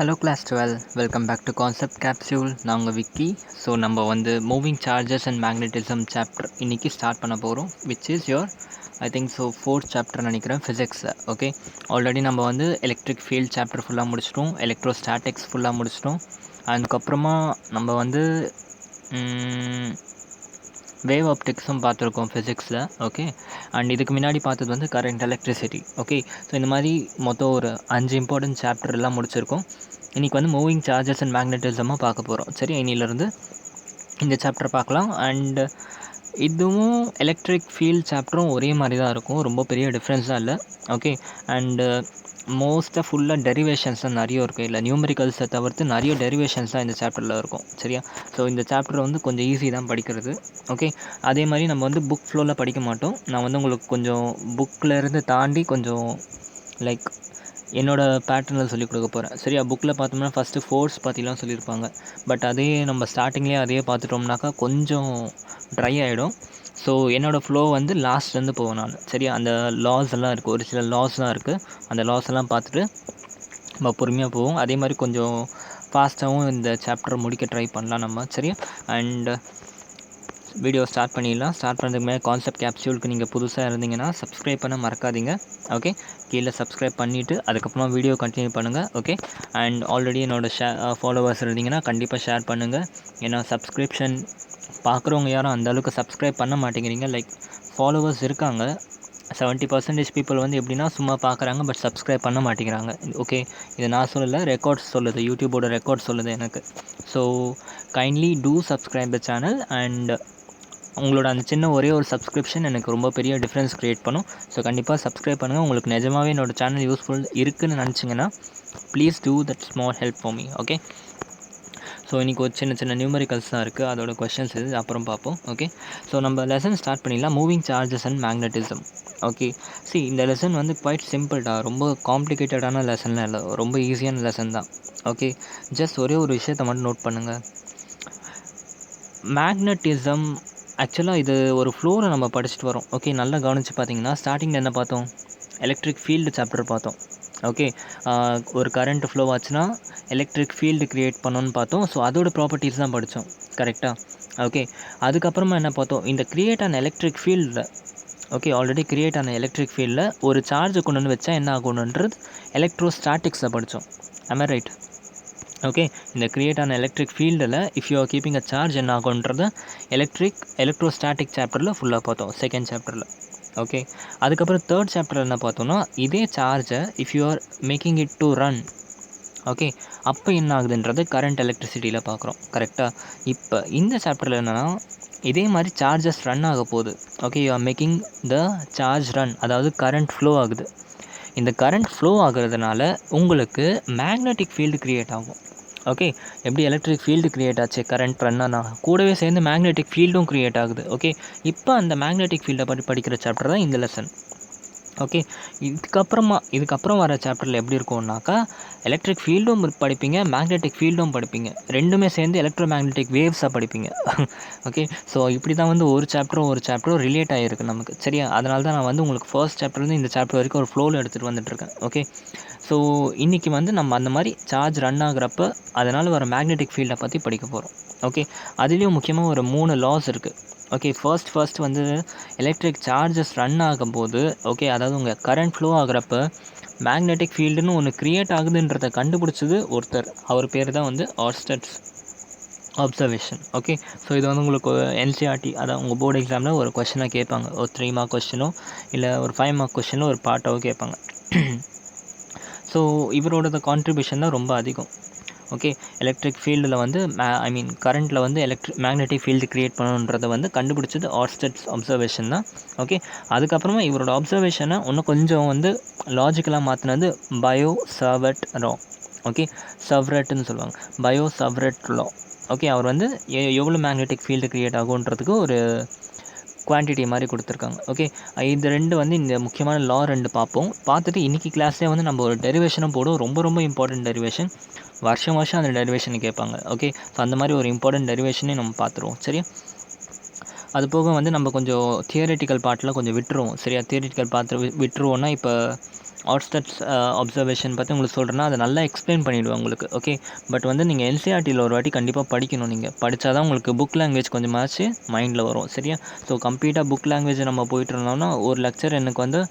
Hello class 12, welcome back to Concept Capsule. நான் உங்கள் Vicky. So நம்ம வந்து moving charges and magnetism chapter இன்றைக்கி ஸ்டார்ட் பண்ண போகிறோம், which is your I think so fourth chapter நினைக்கிறேன், ஃபிசிக்ஸில். ஓகே, ஆல்ரெடி நம்ம வந்து எலக்ட்ரிக் ஃபீல்ட் சாப்டர் ஃபுல்லாக முடிச்சிட்டோம், எலக்ட்ரோஸ்டாட்டிக்ஸ் ஃபுல்லாக முடிச்சிட்டோம். அதுக்கப்புறமா நம்ம வந்து வேவ் ஆப்டிக்ஸும் பார்த்துருக்கோம் ஃபிசிக்ஸில். ஓகே, அண்ட் இதுக்கு முன்னாடி பார்த்தது வந்து கரண்ட் எலக்ட்ரிசிட்டி. ஓகே, ஸோ இந்த மாதிரி மொத்தம் ஒரு 5 இம்பார்ட்டன்ட் சாப்டர் எல்லாம் முடிச்சிருக்கோம். இன்றைக்கி வந்து மூவிங் சார்ஜஸ் அண்ட் மேக்னட்டிசமாக பார்க்க போகிறோம். சரி, இன்னிலேருந்து இந்த சாப்டர் பார்க்கலாம். அண்டு இதுவும் எலக்ட்ரிக் ஃபீல்ட் சாப்டரும் ஒரே மாதிரி தான் இருக்கும், ரொம்ப பெரிய டிஃப்ரென்ஸ் தான் இல்லை. ஓகே, அண்டு மோஸ்ட்டாக ஃபுல்லாக டெரிவேஷன்ஸ் தான் நிறைய இருக்குது, இல்லை நியூமெரிக்கல்ஸை தவிர்த்து நிறைய டெரிவேஷன்ஸ் தான் இந்த சாப்டரில் இருக்கும். சரியா? ஸோ இந்த சாப்டர் வந்து கொஞ்சம் ஈஸி தான் படிக்கிறது. ஓகே, அதே மாதிரி நம்ம வந்து புக் ஃப்ளோவில் படிக்க மாட்டோம். நான் வந்து உங்களுக்கு கொஞ்சம் புக்கிலேருந்து தாண்டி கொஞ்சம் லைக் என்னோடய பேட்டர்னில் சொல்லிக் கொடுக்க போகிறேன். சரியா? புக்கில் பார்த்தோம்னா ஃபஸ்ட்டு ஃபோர்ஸ் பற்றிலாம் சொல்லியிருப்பாங்க. பட் அதே நம்ம ஸ்டார்டிங்லேயே அதையே பார்த்துட்டோம்னாக்கா கொஞ்சம் ட்ரை ஆகிடும். ஸோ என்னோடய ஃப்ளோ வந்து லாஸ்ட்லேருந்து போவேன் நான். சரியா? அந்த லாஸ் எல்லாம் இருக்குது, ஒரு சில லாஸ்லாம் இருக்குது. அந்த லாஸ் எல்லாம் பார்த்துட்டு நம்ம பொறுமையாக போவோம். அதே மாதிரி கொஞ்சம் ஃபாஸ்ட்டாகவும் இந்த சாப்டரை முடிக்க ட்ரை பண்ணலாம் நம்ம. சரியா? அண்டு வீடியோ ஸ்டார்ட் பண்ணிடலாம். ஸ்டார்ட் பண்ணுறதுக்கு மேலே கான்செப்ட் கேப்சூலுக்கு நீங்கள் புதுசாக இருந்தீங்கன்னா சப்ஸ்கிரைப் பண்ண மறக்காதீங்க. ஓகே, கீழே சப்ஸ்கிரைப் பண்ணிவிட்டு அதுக்கப்புறமா வீடியோ கண்டினியூ பண்ணுங்கள். ஓகே, அண்ட் ஆல்ரெடி என்னோடய ஃபாலோவர்ஸ் இருந்தீங்கன்னா கண்டிப்பாக ஷேர் பண்ணுங்கள். ஏன்னா சப்ஸ்கிரிப்ஷன் பார்க்குறவங்க யாரும் அந்தளவுக்கு சப்ஸ்கிரைப் பண்ண மாட்டேங்கிறீங்க. லைக் ஃபாலோவர்ஸ் இருக்காங்க, 70% பீப்புள் வந்து எப்படின்னா சும்மா பார்க்குறாங்க, பட் சப்ஸ்கிரைப் பண்ண மாட்டேங்கிறாங்க. ஓகே, இதை நான் சொல்லலை, ரெக்கார்ட்ஸ் சொல்லுது, யூடியூபோட ரெக்கார்ட்ஸ் சொல்லுது எனக்கு. So kindly two subscribe the channel. And உங்களோட அந்த சின்ன ஒரே ஒரு சப்ஸ்கிரிப்ஷன் எனக்கு ரொம்ப பெரிய டிஃப்ரென்ஸ் க்ரியேட் பண்ணும். ஸோ கண்டிப்பாக சப்ஸ்கிரைப் பண்ணுங்கள். உங்களுக்கு நிஜமாகவே என்னோடய சேனல் யூஸ்ஃபுல் இருக்குதுன்னு நினச்சிங்கன்னா please do that small help for me. Okay, so இன்றைக்கி ஒரு சின்ன சின்ன நியூமெரிக்கல்ஸ் தான் இருக்குது, அதோட கொஷின்ஸ் இது அப்புறம் பார்ப்போம். ஓகே, ஸோ நம்ம லெசன் ஸ்டார்ட் பண்ணிடலாம். Moving charges and magnetism. Okay, இந்த லெசன் வந்து குவைட் சிம்பிள்டா, ரொம்ப காம்ப்ளிகேட்டடான லெசன்லாம் இல்லை, ரொம்ப ஈஸியான லெசன் தான். ஓகே, ஜஸ்ட் ஒரே ஒரு விஷயத்தை மட்டும் நோட் பண்ணுங்கள். மேக்னட்டிசம் ஆக்சுவலாக இது ஒரு ஃப்ளோவில் நம்ம படிச்சுட்டு வரோம். ஓகே, நல்லா கவனித்து பார்த்தீங்கன்னா ஸ்டார்டிங்கில் என்ன பார்த்தோம்? எலக்ட்ரிக் ஃபீல்டு சாப்டர் பார்த்தோம். ஓகே, ஒரு கரண்ட் ஃப்ளோ ஆச்சுன்னா எலக்ட்ரிக் ஃபீல்டு க்ரியேட் பண்ணோன்னு பார்த்தோம். ஸோ அதோட ப்ராப்பர்ட்டிஸ் தான் படித்தோம். கரெக்டாக? ஓகே, அதுக்கப்புறமா என்ன பார்த்தோம்? இந்த க்ரியேட் ஆன எலக்ட்ரிக் ஃபீல்டில், ஓகே, ஆல்ரெடி க்ரியேட் ஆன எலக்ட்ரிக் ஃபீல்டில் ஒரு சார்ஜை கொண்டு வந்து வச்சா என்ன ஆகணுன்றது எலக்ட்ரோஸ்டாட்டிக்ஸில் படித்தோம். am I right? ஓகே, இந்த க்ரியேட் ஆன எலக்ட்ரிக் ஃபீல்டில் if you are keeping a charge என்ன ஆகுன்றது எலக்ட்ரோஸ்டாட்டிக் சாப்டரில் ஃபுல்லாக பார்த்தோம், செகண்ட் சாப்டரில். ஓகே, அதுக்கப்புறம் தேர்ட் சாப்டரில் என்ன பார்த்தோன்னா, இதே சார்ஜை if you are making it to run, okay, அப்போ என்ன ஆகுதுன்றது கரண்ட் எலக்ட்ரிசிட்டியில் பார்க்குறோம். கரெக்டாக? இப்போ இந்த சாப்டரில் என்னென்னா இதே மாதிரி சார்ஜஸ் ரன் ஆக போகுது. Okay, you are making the charge run, அதாவது கரண்ட் ஃப்ளோ ஆகுது. இந்த கரண்ட் ஃப்ளோ ஆகிறதுனால உங்களுக்கு மேக்னெட்டிக் ஃபீல்டு க்ரியேட் ஆகும். ஓகே, எப்படி எலக்ட்ரிக் ஃபீல்டு க்ரியேட் ஆச்சு கரண்ட் ரன்னா, கூடவே சேர்ந்து மேக்னெட்டிக் ஃபீல்டும் க்ரியேட் ஆகுது. ஓகே, இப்போ அந்த மேக்னெட்டிக் ஃபீல்டை பற்றி படிக்கிற சாப்டர் தான் இந்த லெசன். ஓகே, இதுக்கப்புறம் வர சாப்டரில் எப்படி இருக்கும்னாக்கா எலக்ட்ரிக் ஃபீல்டும் படிப்பீங்க, மேக்னெட்டிக் ஃபீல்டும் படிப்பீங்க, ரெண்டுமே சேர்ந்து எலக்ட்ரோ மேக்னெட்டிக் வேவ்ஸாக படிப்பீங்க. ஓகே, ஸோ இப்படி தான் வந்து ஒரு சாப்டரும் ரிலேட் ஆகிருக்கு நமக்கு. சரியா? அதனால தான் நான் வந்து உங்களுக்கு ஃபர்ஸ்ட் சாப்டர்லேருந்து இந்த சாப்டர் வரைக்கும் ஒரு ஃப்ளோவில் எடுத்துகிட்டு வந்துட்டுருக்கேன். ஓகே, ஸோ இன்றைக்கி வந்து நம்ம அந்த மாதிரி சார்ஜ் ரன் ஆகுறப்ப அதனால் வர மேக்னெட்டிக் ஃபீல்டை பற்றி படிக்க போகிறோம். ஓகே, அதுலேயும் முக்கியமாக ஒரு 3 லாஸ் இருக்குது. ஓகே, ஃபர்ஸ்ட் வந்து எலக்ட்ரிக் சார்ஜஸ் ரன் ஆகும்போது, ஓகே, அதாவது உங்கள் கரண்ட் ஃப்ளோ ஆகிறப்ப மேக்னெட்டிக் ஃபீல்டுன்னு ஒன்று க்ரியேட் ஆகுதுன்றதை கண்டுபிடிச்சது ஒருத்தர். அவர் பேர் தான் வந்து ஆர்ஸ்டட்ஸ் அப்சர்வேஷன். ஓகே, ஸோ இது வந்து உங்களுக்கு என்சிஆர்டி, அதாவது உங்கள் போர்டு எக்ஸாமில் ஒரு கொஷனாக கேட்பாங்க. ஒரு 3 மார்க் கொஸ்டினோ இல்லை ஒரு 5 மார்க் கொஸ்டினோ ஒரு பார்ட்டாவோ கேட்பாங்க. ஸோ இவரோட கான்ட்ரிபியூஷன் தான் ரொம்ப அதிகம். ஓகே, எலக்ட்ரிக் ஃபீல்டில் வந்து கரண்ட்டில் வந்து மேக்னெட்டிக் ஃபீல்டு க்ரியேட் பண்ணணுன்றதை வந்து கண்டுபிடிச்சது ஆர்ஸ்டட்ஸ் அப்சர்வேஷன் தான். ஓகே, அதுக்கப்புறமா இவரோட அப்சர்வேஷனை இன்னும் கொஞ்சம் வந்து லாஜிக்கலாக மாற்றினது பயோ சாவர்ட் லா. ஓகே, சவ்ரட்னு சொல்லுவாங்க, பயோ சவ்ரட் லா. ஓகே, அவர் வந்து எவ்வளோ மேக்னெட்டிக் ஃபீல்டு க்ரியேட் ஆகுன்றதுக்கு ஒரு குவான்டிட்டி மாதிரி கொடுத்துருக்காங்க. ஓகே, இது ரெண்டு வந்து இந்த முக்கியமான லா 2 பார்ப்போம். பார்த்துட்டு இன்றைக்கி கிளாஸ்லேயே வந்து நம்ம ஒரு டெரிவேஷனும் போடுவோம், ரொம்ப ரொம்ப இம்பார்ட்டன்ட் டெரிவேஷன். வருஷம் அந்த டெரிவேஷனை கேட்பாங்க. ஓகே, ஸோ அந்த மாதிரி ஒரு இம்பார்ட்டன்ட் டெரிவேஷனே நம்ம பார்த்துருவோம். சரியா? அது போக வந்து நம்ம கொஞ்சம் தியரிட்டிக்கல் பார்ட்டில் கொஞ்சம் விட்டுருவோம். சரியா? தியரிட்டிக்கல் பார்த்து விட்டுருவோன்னா இப்போ ஆர்ஸ்டட்ஸ் அப்சர்வேஷன் பற்றி உங்களுக்கு சொல்கிறேன்னா அதை நல்லா எக்ஸ்பிளைன் பண்ணிவிடுவேன் உங்களுக்கு. ஓகே, பட் வந்து நீங்கள் என்சிஆர்டியில் ஒரு வாட்டி கண்டிப்பாக படிக்கணும். நீங்கள் படித்தா தான் உங்களுக்கு புக் லாங்குவேஜ் கொஞ்சமாச்சு மைண்டில் வரும். சரியா? ஸோ கம்ப்ளீட்டாக புக் லாங்குவேஜ் நம்ம போயிட்டு இருந்தோம்னா ஒரு லெக்சர் எனக்கு வந்து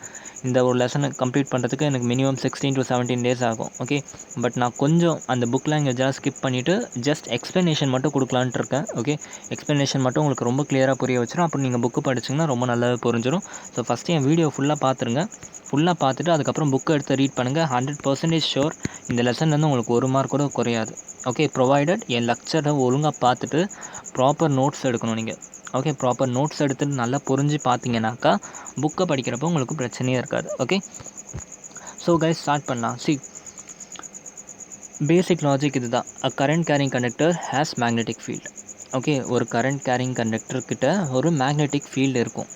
இந்த ஒரு லெசனை கம்ப்ளீட் பண்ணுறதுக்கு எனக்கு மினிமம் 16 to 17 days ஆகும். ஓகே, பட் நான் கொஞ்சம் அந்த புக் லாங்குவேஜாக ஸ்கிப் பண்ணிவிட்டு ஜஸ்ட் எக்ஸ்ப்ளனேஷன் மட்டும் கொடுக்கலான்ட்டு இருக்கேன். ஓகே, எக்ஸ்ப்ளனேஷன் மட்டும் உங்களுக்கு ரொம்ப கிளியராக புரிய வச்சிடும். அப்புறம் நீங்கள் புக்கு படிச்சிங்கன்னா ரொம்ப நல்லாவே புரிஞ்சிடும். ஸோ ஃபஸ்ட்டு என் வீடியோ ஃபுல்லாக பார்த்துருங்க. ஃபுல்லாக பார்த்துட்டு அதுக்கப்புறம் புக்கை எடுத்து ரீட் பண்ணுங்கள். 100% ஷோர் இந்த லெசன்லேருந்து உங்களுக்கு 1 மார்க் கூட குறையாது. ஓகே, ப்ரொவைடட் என் லெக்சரை ஒழுங்காக பார்த்துட்டு ப்ராப்பர் நோட்ஸ் எடுக்கணும் நீங்கள். ஓகே, ப்ராப்பர் நோட்ஸ் எடுத்துகிட்டு நல்லா புரிஞ்சு பார்த்தீங்கன்னாக்கா புக்கை படிக்கிறப்போ உங்களுக்கு பிரச்சனையே இருக்காது. ஓகே, ஸோ கைஸ் ஸ்டார்ட் பண்ணலாம். பேசிக் லாஜிக் இது தான். A current carrying conductor has magnetic field. Okay, ஒரு கரண்ட் கேரிங் கண்டக்டர்கிட்ட ஒரு மேக்னெட்டிக் ஃபீல்டு இருக்கும்.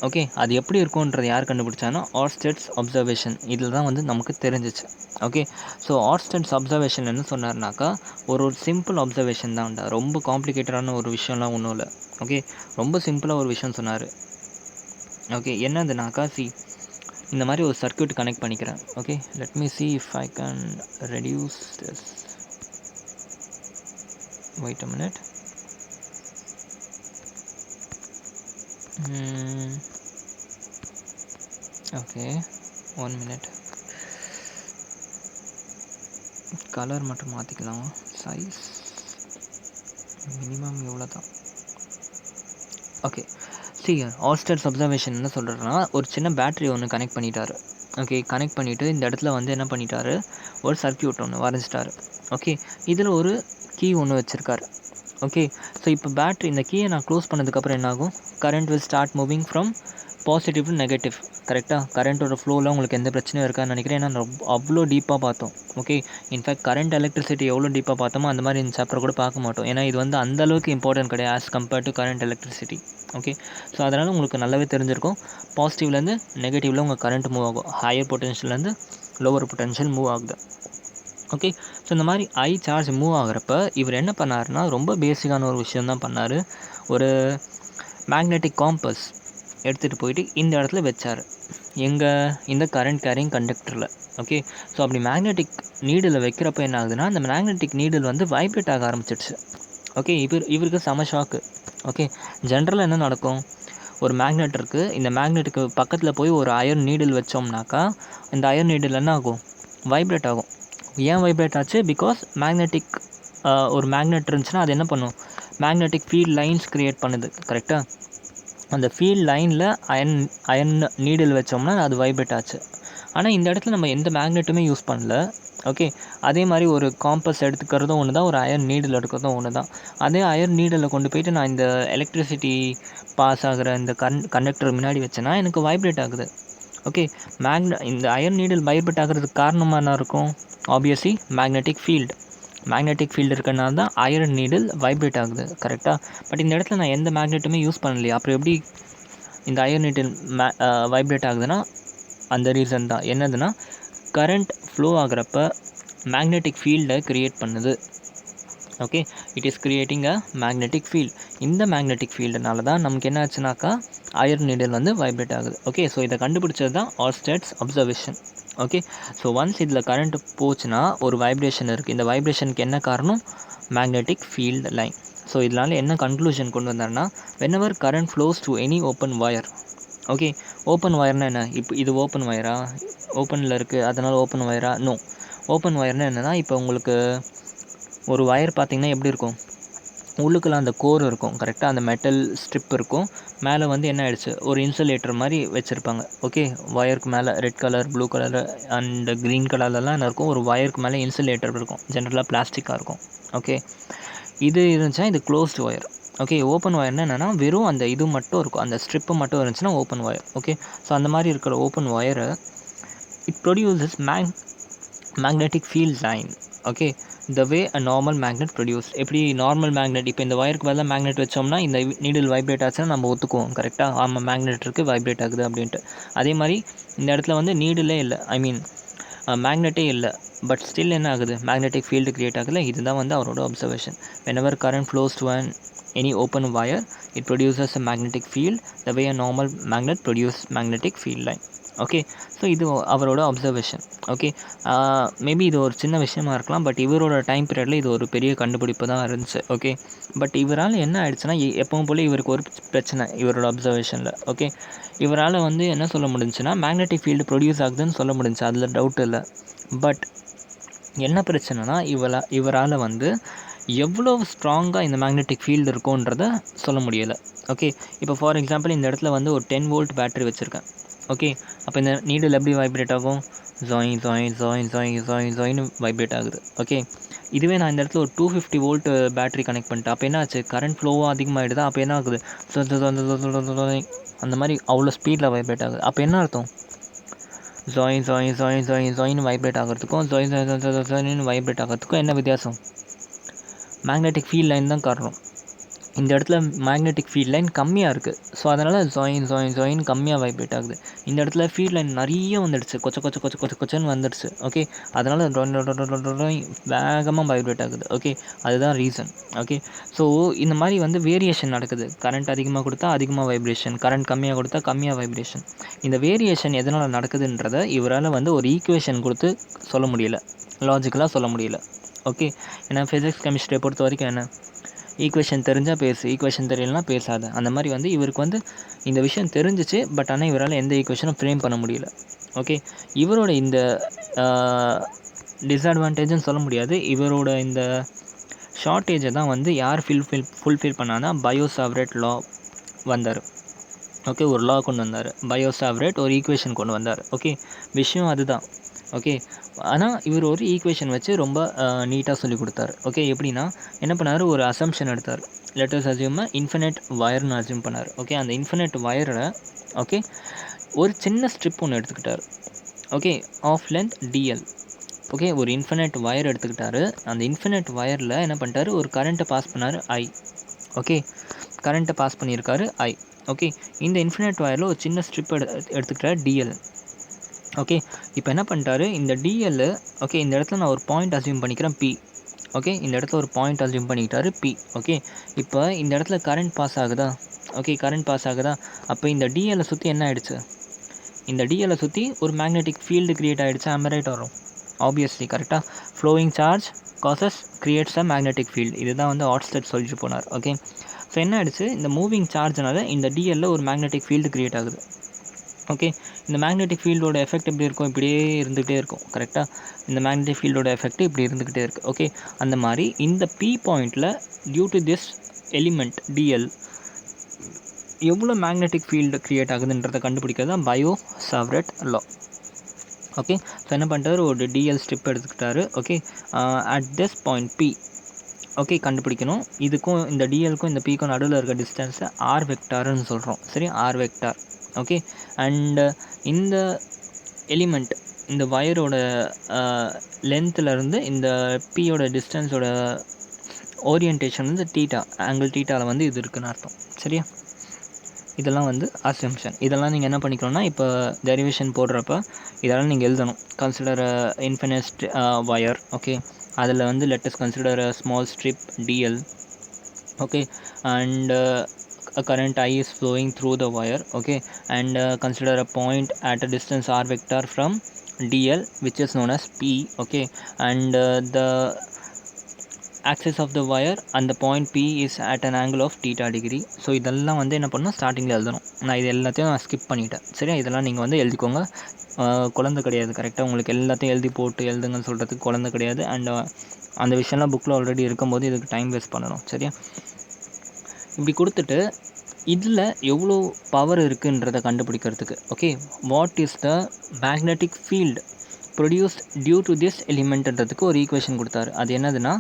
ஓகே, அது எப்படி இருக்கும்ன்றது யார் கண்டுபிடிச்சாங்கன்னா ஆர்ஸ்டெட்ஸ் அப்சர்வேஷன். இதில் தான் வந்து நமக்கு தெரிஞ்சிச்சு. ஓகே, ஸோ ஆர்ஸ்டெட்ஸ் அப்சர்வேஷன் என்ன சொன்னார்னாக்கா ஒரு சிம்பிள் அப்சர்வேஷன் தான்டா, ரொம்ப காம்ப்ளிகேட்டடான ஒரு விஷயம்லாம் ஒன்றும் இல்லை. ஓகே, ரொம்ப சிம்பிளாக ஒரு விஷயம் சொன்னார். ஓகே, என்னதுனாக்கா இந்த மாதிரி ஒரு சர்க்யூட் கனெக்ட் பண்ணிக்கிறேன். Okay, let me see if I can reduce this. Wait a minute. Okay, 1 minute. Colour மட்டும் மாற்றிக்கலாம். சைஸ் மினிமம் எவ்வளோ தான். ஓகே, ஆர்ஸ்டெட்ஸ் அப்சர்வேஷன் என்ன சொல்கிறேன்னா ஒரு சின்ன பேட்ரி ஒன்று கனெக்ட் பண்ணிட்டாரு. ஓகே, கனெக்ட் பண்ணிவிட்டு இந்த இடத்துல வந்து என்ன பண்ணிட்டாரு, ஒரு சர்க்யூட் ஒன்று வரைஞ்சிட்டாரு. ஓகே, இதில் ஒரு கீ ஒன்று வச்சுருக்காரு. ஓகே, ஸோ இப்போ பேட்ரி இந்த கீயை நான் க்ளோஸ் பண்ணதுக்கப்புறம் என்னாகும், current will start moving from positive to negative. கரெக்டாக கரண்ட்டோட ஃப்ளோவில் உங்களுக்கு எந்த பிரச்சனையும் இருக்கான்னு நினைக்கிறேன். ஏன்னா அவ்வளோ டீப்பாக பார்த்தோம். ஓகே, இன்ஃபேக்ட் கரண்ட் எலக்ட்ரிசிட்டி எவ்வளோ டீப்பாக பார்த்தோமோ அந்த மாதிரி இந்த சாப்டர் கூட பார்க்க மாட்டோம். ஏன்னா இது வந்து அந்தளவுக்கு இம்பார்ட்டன்ட் கிடையாது as compared to current electricity. Okay, so அதனால் உங்களுக்கு நல்லாவே தெரிஞ்சிருக்கும். பாசிட்டிவ்லேருந்து நெகட்டிவில் உங்கள் கரண்ட் மூவ் ஆகும். ஹையர் பொட்டன்ஷியல்லேருந்து லோவர் பொட்டன்ஷியல் மூவ் ஆகுது. ஓகே, ஸோ இந்த மாதிரி ஐ சார்ஜ் மூவ் ஆகிறப்ப இவர் என்ன பண்ணாருன்னா ரொம்ப பேசிக்கான ஒரு விஷயம் தான் பண்ணார். ஒரு மேக்னெட்டிக் காம்பஸ் எடுத்துகிட்டு போயிட்டு இந்த இடத்துல வச்சார். எங்கே, இந்த கரண்ட் கேரிங் கண்டக்டரில். ஓகே, ஸோ அப்படி மேக்னெட்டிக் நீடில் வைக்கிறப்ப என்ன ஆகுதுன்னா அந்த மேக்னெட்டிக் நீடில் வந்து வைப்ரேட் ஆக ஆரம்பிச்சிடுச்சு. ஓகே, இவருக்கு செம ஷாக்கு. ஓகே, ஜென்ரலாக என்ன நடக்கும், ஒரு மேக்னெட் இருக்குது, இந்த மேக்னெட்டுக்கு பக்கத்தில் போய் ஒரு அயர்ன் நீடில் வச்சோம்னாக்கா இந்த அயர்ன் நீடில் என்ன ஆகும், வைப்ரேட் ஆகும். ஏன் வைப்ரேட் ஆச்சு, பிகாஸ் மேக்னெட்டிக் ஒரு மேக்னெட் இருந்துச்சுன்னா அது என்ன பண்ணும், மேக்னெட்டிக் ஃபீல்ட் லைன்ஸ் க்ரியேட் பண்ணுது. கரெக்டாக அந்த ஃபீல்ட் லைனில் அயர்ன் நீடில் வச்சோம்னா அது வைப்ரேட் ஆச்சு. ஆனால் இந்த இடத்துல நம்ம எந்த மேக்னெட்டுமே யூஸ் பண்ணல. ஓகே, அதே மாதிரி ஒரு காம்பஸ் எடுத்துக்கிறதும் ஒன்று தான், ஒரு அயர்ன் நீடில் எடுக்கிறதும் ஒன்று தான். அதே அயர்ன் நீடில் கொண்டு போயிட்டு நான் இந்த எலக்ட்ரிசிட்டி பாஸ் ஆகிற இந்த கண்டக்டர் முன்னாடி வச்சேன்னா எனக்கு வைப்ரேட் ஆகுது. ஓகே, இந்த அயர்ன் நீடில் வைப்ரேட் ஆகிறதுக்கு காரணமாக என்ன இருக்கும், ஆப்வியஸ்லி மேக்னெட்டிக் ஃபீல்டு இருக்கிறனால தான் அயர்ன் நீடில் வைப்ரேட் ஆகுது. கரெக்டாக, பட் இந்த இடத்துல நான் எந்த மேக்னெட்டுமே யூஸ் பண்ணலையா, அப்புறம் எப்படி இந்த அயர்ன் நீடில் வைப்ரேட் ஆகுதுன்னா அந்த ரீசன் தான். என்னதுன்னா கரண்ட் ஃப்ளோ ஆகிறப்ப மேக்னெட்டிக் ஃபீல்டை க்ரியேட் பண்ணுது. Okay, it is creating a magnetic field. இந்த மேக்னெட்டிக் ஃபீல்டுனால தான் நமக்கு என்ன ஆச்சுனாக்கா அயர்ன் நீடில் வந்து வைப்ரேட் ஆகுது. ஓகே, ஸோ இதை கண்டுபிடிச்சது தான் ஆர்ஸ்டெட்ஸ் அப்சர்வேஷன். ஓகே, ஸோ ஒன்ஸ் இதில் கரண்ட் போச்சுன்னா ஒரு வைப்ரேஷன் இருக்குது. இந்த வைப்ரேஷனுக்கு என்ன காரணம், மேக்னெட்டிக் ஃபீல்டு லைன். ஸோ இதனால் என்ன கன்க்ளூஷன் கொண்டு வந்தாருன்னா, whenever current flows to any open wire. Okay, open வயர்னால் என்ன, இப்போ இது ஓப்பன் வயரா, ஓப்பனில் இருக்குது அதனால் ஓப்பன் வயரா, நோ. ஓப்பன் வயர்னால் என்னென்னா, இப்போ உங்களுக்கு ஒரு வயர் பார்த்திங்கன்னா எப்படி இருக்கும், உள்ளுக்கெல்லாம் அந்த கோர் இருக்கும். கரெக்டாக அந்த மெட்டல் ஸ்ட்ரிப் இருக்கும். மேலே வந்து என்ன ஆகிடுச்சு, ஒரு இன்சுலேட்டர் மாதிரி வச்சுருப்பாங்க. ஓகே, வயருக்கு மேலே red colour, blue colour and green கலர்லலாம் என்ன இருக்கும், ஒரு வயருக்கு மேலே இன்சுலேட்டர் இருக்கும். ஜென்ரலாக பிளாஸ்டிக்காக இருக்கும். ஓகே, இது இருந்துச்சுன்னா இது க்ளோஸ்டு வயர். ஓகே, ஓப்பன் வயர்னால் என்னென்னா வெறும் அந்த இது மட்டும் இருக்கும், அந்த ஸ்ட்ரிப்பு மட்டும் இருந்துச்சுன்னா ஓப்பன் வயர். ஓகே, ஸோ அந்த மாதிரி இருக்கிற ஓப்பன் வயரை it produces magnetic field line. Okay, the way a normal magnet produce. எப்படி நார்மல் மேக்னெட், இப்போ இந்த வயருக்கு பதிலாக மேக்னெட் வச்சோம்னா இந்த நீடில் வைப்ரேட் ஆச்சுன்னா நம்ம ஒத்துக்குவோம். கரெக்டாக, ஆமாம் மேக்னெட் இருக்குது வைப்ரேட் ஆகுது அப்படின்ட்டு. அதே மாதிரி இந்த இடத்துல வந்து நீடிலே இல்லை, ஐ மீன் மேக்னெட்டே இல்லை, பட் ஸ்டில் என்ன ஆகுது, மேக்னெட்டிக் ஃபீல்டு க்ரியேட் ஆகுது. இதுதான் வந்து அவரோட observation. whenever current flows to any open wire, it produces a magnetic field the way a normal magnet produces magnetic field line. Okay. So இது அவரோட அப்சர்வேஷன். ஓகே. மேபி இது ஒரு சின்ன விஷயமா இருக்கலாம். பட் இவரோட டைம் பீரியடில் இது ஒரு பெரிய கண்டுபிடிப்பு தான் இருந்துச்சு. ஓகே. பட் இவரால் என்ன ஆயிடுச்சுன்னா, எப்பவும் போல இவருக்கு ஒரு பிரச்சனை இவரோட அப்சர்வேஷனில். ஓகே. இவரால் வந்து என்ன சொல்ல முடிஞ்சுன்னா, மேக்னெட்டிக் ஃபீல்டு ப்ரொடியூஸ் ஆகுதுன்னு சொல்ல முடிஞ்சுச்சு, அதில் டவுட் இல்லை. பட் என்ன பிரச்சனைனா, இவரால் வந்து எவ்வளோ ஸ்ட்ராங்காக இந்த மேக்னெட்டிக் ஃபீல்டு இருக்குன்றத சொல்ல முடியலை. ஓகே. இப்போ ஃபார் எக்ஸாம்பிள் இந்த இடத்துல வந்து ஒரு 10 வோல்ட் பேட்டரி வச்சுருக்கேன். ஓகே. அப்போ இந்த நீடில் எப்படி வைப்ரேட் ஆகும்? Join join join join join ஜாயின்னு வைப்ரேட் ஆகுது. ஓகே. இதுவே நான் இந்த இடத்துல ஒரு 250 வோல்ட் பேட்டரி கனெக்ட் பண்ணிட்டேன். அப்போ என்ன ஆச்சு? கரண்ட் ஃப்ளோவும் அதிகமாகிடுதா? அப்போ என்ன ஆகுது? அந்த மாதிரி அவ்வளோ ஸ்பீடில் வைப்ரேட் ஆகுது. அப்போ என்ன அர்த்தம்? ஜாயின் ஜாயின் ஜாயின் ஜாயின் ஜாயின்னு வைப்ரேட் ஆகிறதுக்கும் ஜாயின் வைப்ரேட் ஆகிறதுக்கும் என்ன வித்தியாசம்? மேக்னெட்டிக் ஃபீல்ட் லைன் தான் காரணம். இந்த இடத்துல மேக்னெட்டிக் ஃபீல்ட் லைன் கம்மியாக இருக்குது. ஸோ அதனால் ஜாயின் ஜாயின் ஜாயின் கம்மியாக வைப்ரேட் ஆகுது. இந்த இடத்துல ஃபீல்ட் லைன் நிறைய வந்துடுச்சு, கொச்சன்னு வந்துடுச்சு. ஓகே. அதனால் வேகமாக வைப்ரேட் ஆகுது. ஓகே. அதுதான் ரீசன். ஓகே. ஸோ இந்த மாதிரி வந்து வேரியேஷன் நடக்குது. கரண்ட் அதிகமாக கொடுத்தா அதிகமாக வைப்ரேஷன், கரண்ட் கம்மியாக கொடுத்தா கம்மியாக வைப்ரேஷன். இந்த வேரியேஷன் எதனால் நடக்குதுன்றதை இவரால் வந்து ஒரு ஈக்குவேஷன் கொடுத்து சொல்ல முடியல, லாஜிக்கலாக சொல்ல முடியல. ஓகே. ஏன்னா ஃபிசிக்ஸ் கெமிஸ்ட்ரியை பொறுத்த வரைக்கும் என்ன, ஈக்குவேஷன் தெரிஞ்சால் பேசு, ஈக்குவேஷன் தெரியலனா பேசாத. அந்த மாதிரி வந்து இவருக்கு வந்து இந்த விஷயம் தெரிஞ்சிச்சு. பட் ஆனால் இவரால் எந்த ஈக்குவேஷனும் ஃப்ரேம் பண்ண முடியல. ஓகே. இவரோட இந்த டிஸ்அட்வான்டேஜ்னு சொல்ல முடியாது. இவரோட இந்த ஷார்ட்டேஜை தான் வந்து யார் ஃபுல்ஃபில் பண்ணான்னா பயோ-சாவர்ட் லா வந்தார். ஓகே. ஒரு லா கொண்டு வந்தார். பயோ-சாவர்ட் ஒரு ஈக்குவேஷன் கொண்டு வந்தார். ஓகே. விஷயம் அதுதான். ஓகே. ஆனால் இவர் ஒரு ஈக்குவேஷன் வச்சு ரொம்ப நீட்டாக சொல்லி கொடுத்தாரு. ஓகே. எப்படின்னா என்ன பண்ணார்? ஒரு அசம்ஷன் எடுத்தார். லெட்டர்ஸ் அசியூம் இன்ஃபினைட் வயர்னு அசியூம் பண்ணார். ஓகே. அந்த இன்ஃபினைட் வயரை ஓகே ஒரு சின்ன ஸ்ட்ரிப் ஒன்று எடுத்துக்கிட்டார். Okay. Of length DL. Okay. ஒரு இன்ஃபினைட் வயர் எடுத்துக்கிட்டாரு. அந்த இன்ஃபினைட் வயரில் என்ன பண்ணிட்டாரு? ஒரு கரண்ட்டை பாஸ் பண்ணார், ஐ. ஓகே. கரண்ட்டை பாஸ் பண்ணியிருக்காரு, ஐ. ஓகே. இந்த இன்ஃபினைட் வயரில் ஒரு சின்ன ஸ்ட்ரிப் எடுத்துக்கிட்டார், டிஎல். ஓகே. இப்போ என்ன பண்ணிட்டாரு? இந்த டிஎல் ஓகே இந்த இடத்துல நான் ஒரு பாயிண்ட் அசியூம் பண்ணிக்கிறேன், பி. ஓகே. இந்த இடத்துல ஒரு பாயிண்ட் அசியூம் பண்ணிக்கிட்டாரு, பி. ஓகே. இப்போ இந்த இடத்துல கரண்ட் பாஸ் ஆகுதா? ஓகே. கரண்ட் பாஸ் ஆகுதா? அப்போ இந்த டிஎல்லை சுற்றி என்ன ஆகிடுச்சு? இந்த டிஎல்லை சுற்றி ஒரு மேக்னெட்டிக் ஃபீல்டு க்ரியேட் ஆகிடுச்சு. ரைட் வரும் ஆப்வியஸ்லி, கரெக்டாக. ஃப்ளோயிங் சார்ஜ் காசஸ் கிரியேட்ஸ் அ மேக்னெட்டிக் ஃபீல்டு. இதுதான் வந்து ஆட்ஸ்டட் சொல்லிட்டு போனார். ஓகே. ஸோ என்ன ஆகிடுச்சு? இந்த மூவிங் சார்ஜ்னால இந்த டிஎல்ல ஒரு மேக்னெட்டிக் ஃபீல்டு க்ரியேட் ஆகுது. ஓகே. இந்த மேக்னெட்டிக் ஃபீல்டோட எஃபெக்ட் எப்படி இருக்கும்? இப்படியே இருந்துகிட்டே இருக்கும், கரெக்டாக. இந்த மேக்னெட்டிக் ஃபீல்டோட எஃபெக்ட் இப்படி இருந்துக்கிட்டே இருக்குது. ஓகே. அந்த மாதிரி இந்த பி பாயிண்டில் due to this element DL எவ்வளோ மேக்னெட்டிக் ஃபீல்டு க்ரியேட் ஆகுதுன்றதை கண்டுபிடிக்கிறது தான் பயோ-சாவர்ட் லா. ஓகே. ஸோ என்ன பண்ணிட்டாரு? ஒரு டிஎல் ஸ்ட்ரிப் எடுத்துக்கிட்டாரு. Okay. At this point P okay கண்டுபிடிக்கணும். இதுக்கும் இந்த டிஎல்க்கும் இந்த பிக்கும் நடுவில் இருக்க டிஸ்டன்ஸை ஆர் வெக்டார்னு சொல்கிறோம். சரி, ஆர் வெக்டார். ஓகே. அண்டு இந்த எலிமெண்ட் இந்த வயரோட லென்த்துலேருந்து இந்த பியோட டிஸ்டன்ஸோட ஓரியன்டேஷன் வந்து டீட்டா, ஆங்கிள் டீட்டாவில் வந்து இது இருக்குன்னு அர்த்தம். சரியா? இதெல்லாம் வந்து அசம்ஷன். இதெல்லாம் நீங்கள் என்ன பண்ணிக்கணும்னா, இப்போ டெரிவேஷன் போடுறப்ப இதெல்லாம் நீங்கள் எழுதணும். Consider infinite wire. ஓகே. அதில் வந்து let us consider a small strip dl. Okay. And a current I is flowing through the wire. Okay. And consider a point at a distance r vector from dl, which is known as p. Okay. And the axis of the wire and the point p is at an angle of theta degree. So இதெல்லாம் வந்து என்ன பண்ணணும்? ஸ்டார்டிங்கில் எழுதணும். நான் இது எல்லாத்தையும் நான் ஸ்கிப் பண்ணிட்டேன். சரியா? இதெல்லாம் நீங்கள் வந்து எழுதிக்கோங்க. குழந்தை கிடையாது, கரெக்டாக. உங்களுக்கு எல்லாத்தையும் எழுதி போட்டு எழுதுங்கன்னு சொல்கிறதுக்கு குழந்தை கிடையாது. அண்ட் அந்த விஷயம்லாம் புக்கில் ஆல்ரெடி இருக்கும்போது இதுக்கு டைம் வேஸ்ட் பண்ணணும். சரியா? இப்படி கொடுத்துட்டு இதில் எவ்வளோ பவர் இருக்குன்றதை கண்டுபிடிக்கிறதுக்கு okay what is the magnetic field produced due to this எலிமெண்ட்ன்றதுக்கு ஒரு ஈக்குவேஷன் கொடுத்தாரு. அது என்னதுன்னா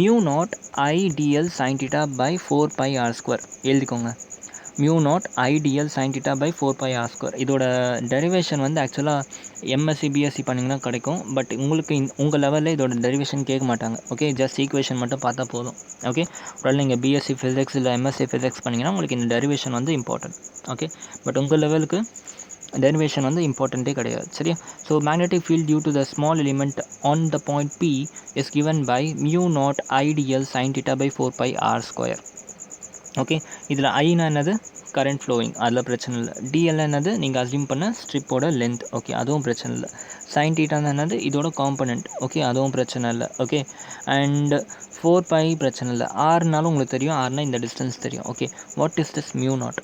mu naught I D L sine theta by 4πr². எழுதிக்கோங்க. Mu naught I D L sine theta by 4πr². இதோட டெரிவேஷன் வந்து ஆக்சுவலாக எம்எஸ்சி பிஎஸ்சி பண்ணிங்கன்னா கிடைக்கும். பட் உங்களுக்கு உங்கள் லெவலில் இதோட டெரிவேஷன் கேட்க மாட்டாங்க. ஓகே. ஜஸ்ட் ஈக்குவேஷன் மட்டும் பார்த்தா போதும். ஓகே. ஒரு நீங்கள் பிஎஸ்சி ஃபிசிக்ஸ் இல்லை எம்எஸ்சி ஃபிசிக்ஸ் பண்ணிங்கன்னா உங்களுக்கு இந்த டெரிவேஷன் வந்து இம்பார்ட்டன்ட். ஓகே. பட் உங்கள் லெவலுக்கு டெரிவேஷன் வந்து இம்பார்ட்டண்ட்டே கிடையாது. சரியா? So magnetic field due to the small element on the point P is given by mu naught I D L sine theta by 4πr². Okay. இதில் ஐனா என்னது? கரண்ட் ஃப்ளோயிங் அதில் பிரச்சனை இல்லை. டிஎல் என்னது நீங்கள் அஸ்யூம் பண்ண ஸ்ட்ரிப்போட லென்த். ஓகே, அதுவும் பிரச்சனை இல்லை. சைன் தீட்டான்னு என்னது இதோட காம்பனண்ட். ஓகே, அதுவும் பிரச்சனை இல்லை. ஓகே, அண்ட் 4π பிரச்சனை இல்லை. ஆர்னாலும் உங்களுக்கு தெரியும், ஆர்னா இந்த டிஸ்டன்ஸ் தெரியும். Okay, what is this mu not?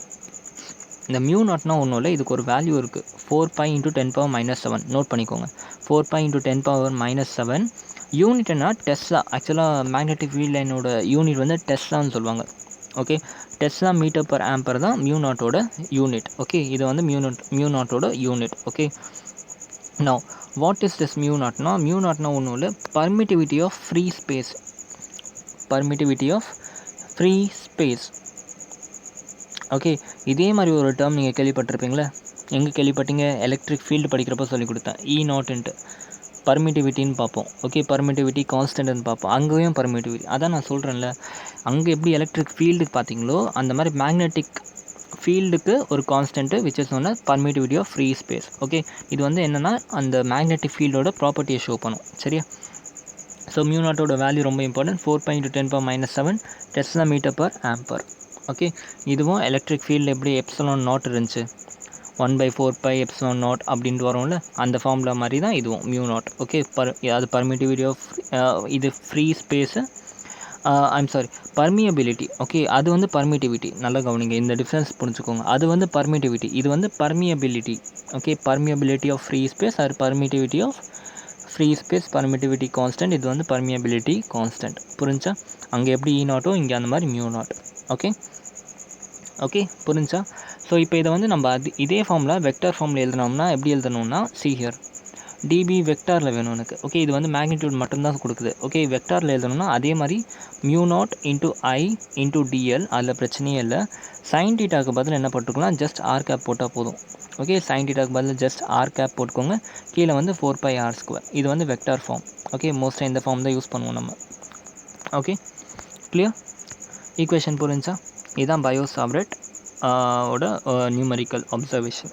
இந்த மியூ நாட்னா ஒன்றும் இல்லை, இதுக்கு ஒரு வேல்யூ இருக்குது. 4π × 10⁻⁷ நோட் பண்ணிக்கோங்க. 4π × 10⁻⁷. யூனிட் என்ன? டெஸ்லா. ஆக்சுவலாக மேக்னெட்டிக் ஃபீல்ட் லைனோட யூனிட் வந்து டெஸ்லான்னு சொல்லுவாங்க. Okay, tesla metre per ampere தான் மியூ நாட்டோட யூனிட். ஓகே, இது வந்து மியூ நாட்டோட unit. Okay, now what is this mu நாட்னா? மியூ நாட்னா ஒன்றும் இல்லை, permittivity of free space. Permittivity of free space. Okay, இதே மாதிரி ஒரு டேர்ம் நீங்கள் கேள்விப்பட்டிருப்பீங்களே. எங்கே கேள்விப்பட்டீங்க? எலக்ட்ரிக் ஃபீல்டு படிக்கிறப்ப சொல்லி கொடுத்தேன். E0 பர்மிட்டிவிட்டின்னு பார்ப்போம். ஓகே, பர்மிட்டிவிட்டி கான்ஸ்டன்ட்னு பார்ப்போம். அங்கேயும் பர்மிட்டிவிட்டி. அதான் நான் சொல்கிறேன்ல, அங்கே எப்படி எலக்ட்ரிக் ஃபீல்டுக்கு பார்த்தீங்களோ அந்த மாதிரி மேக்னெட்டிக் ஃபீல்டுக்கு ஒரு கான்ஸ்டன்ட்டு விச் இஸ் ஒன்று permittivity of free space. Okay, இது வந்து என்னென்னா அந்த மேக்னெட்டிக் ஃபீல்டோட ப்ராப்பர்ட்டியை ஷோ பண்ணும். சரியா? ஸோ மியூ நாட்டோட வேல்யூ ரொம்ப important. 4π × 10⁻⁷ tesla metre per ampere. Okay, இதுவும் எலக்ட்ரிக் ஃபீல்டு எப்படி எப்சிலான் நாட் இருந்துச்சு, 1/4π ε0 அப்படின்ட்டு வரும்ல, அந்த ஃபார்முலா மாதிரி தான் இதுவும் மியூ நாட். ஓகே, அது பர்மிட்டிவிட்டி ஆஃப் இது free space. I'm sorry, permeability. Okay, அது வந்து பர்மிட்டிவிட்டி. நல்லா கவனிங்க, இந்த டிஃப்ரென்ஸ் புரிஞ்சுக்கோங்க. அது வந்து பர்மிட்டிவிட்டி, இது வந்து permeability. Okay, permeability of free space or permittivity of free space permittivity constant. இது வந்து பர்மியபிலிட்டி கான்ஸ்டன்ட். புரிஞ்சா? அங்கே எப்படி E0 இங்கே அந்த மாதிரி மியூ நாட். ஓகே, ஓகே, புரிஞ்சா? ஸோ இப்போ இதை வந்து நம்ம இதே ஃபார்மில் வெக்டார் ஃபார்மில் எழுதினோம்னா எப்படி எழுதணும்னா, சி ஹியர் டிபி வெக்டாரில் வேணும் எனக்கு. ஓகே, இது வந்து மேக்னிடியூட் மட்டும்தான் கொடுக்குது. ஓகே, வெக்டாரில் எழுதணும்னா அதே மாதிரி மியூ நாட் × I × dl. அதில் பிரச்சனையே இல்லை. சைன் டீட்டாக்கு பதில் என்ன போட்டுக்கலாம், ஜஸ்ட் ஆர் கேப் போட்டால் போதும். ஓகே, சைன் டீட்டாக்கு பதில் ஜஸ்ட் ஆர் கேப் போட்டுக்கோங்க. கீழே வந்து 4πr². இது வந்து வெக்டார் ஃபார்ம். ஓகே, மோஸ்ட்டாக இந்த ஃபார்ம் தான் யூஸ் பண்ணுவோம் நம்ம. Okay, clear? ஈக்குவேஷன் புரிஞ்சா? இதுதான் பயோ-சாவர்ட் ஓட நியூமரிக்கல் அப்சர்வேஷன்.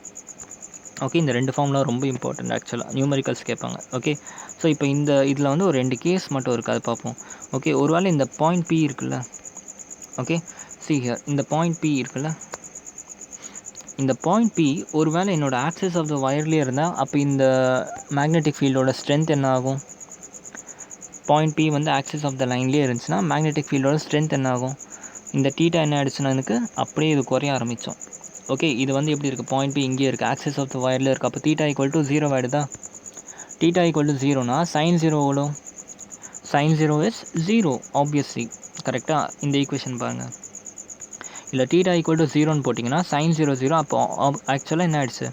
ஓகே, இந்த ரெண்டு ஃபார்ம்லாம் ரொம்ப இம்பார்ட்டன்ட். ஆக்சுவலாக நியூமரிக்கல்ஸ் கேட்பாங்க. ஓகே, ஸோ இப்போ இதில் வந்து ஒரு 2 கேஸ் மட்டும் இருக்குது, அது பார்ப்போம். ஓகே, ஒருவேளை இந்த பாயிண்ட் P இருக்குல்ல. ஓகே, சி ஹியர் இந்த பாயிண்ட் P இருக்குல்ல, இந்த பாயிண்ட் P ஒருவேளை என்னோட ஆக்சிஸ் ஆஃப் த வயர்லேயே இருந்தால் அப்போ இந்த மேக்னெட்டிக் ஃபீல்டோட ஸ்ட்ரென்த் என்ன ஆகும்? பாயிண்ட் P வந்து ஆக்சிஸ் ஆஃப் த லைன்லேயே இருந்துச்சுன்னா மேக்னெட்டிக் ஃபீல்டோட ஸ்ட்ரென்த் என்ன ஆகும்? இந்த தீட்டா என்ன ஆகிடுச்சுன்னா எனக்கு அப்படியே இது குறைய ஆரம்பித்தோம். ஓகே, இது வந்து எப்படி இருக்குது? பாயிண்ட் P இங்கே இருக்குது, ஆக்சிஸ் ஆஃப் த வயரில் இருக்குது. அப்போ தீட்டா = 0 ஆகிடுதா? தீட்டா = 0னா சைன் 0 எவ்வளோ? Sine 0 is 0 obviously. கரெக்டாக? இந்த ஈக்குவேஷன் பாருங்கள். இல்லை, தீட்டா = 0ன்னு போட்டிங்கன்னா சைன் 0 0. அப்போ ஆக்சுவலாக என்ன ஆகிடுச்சு?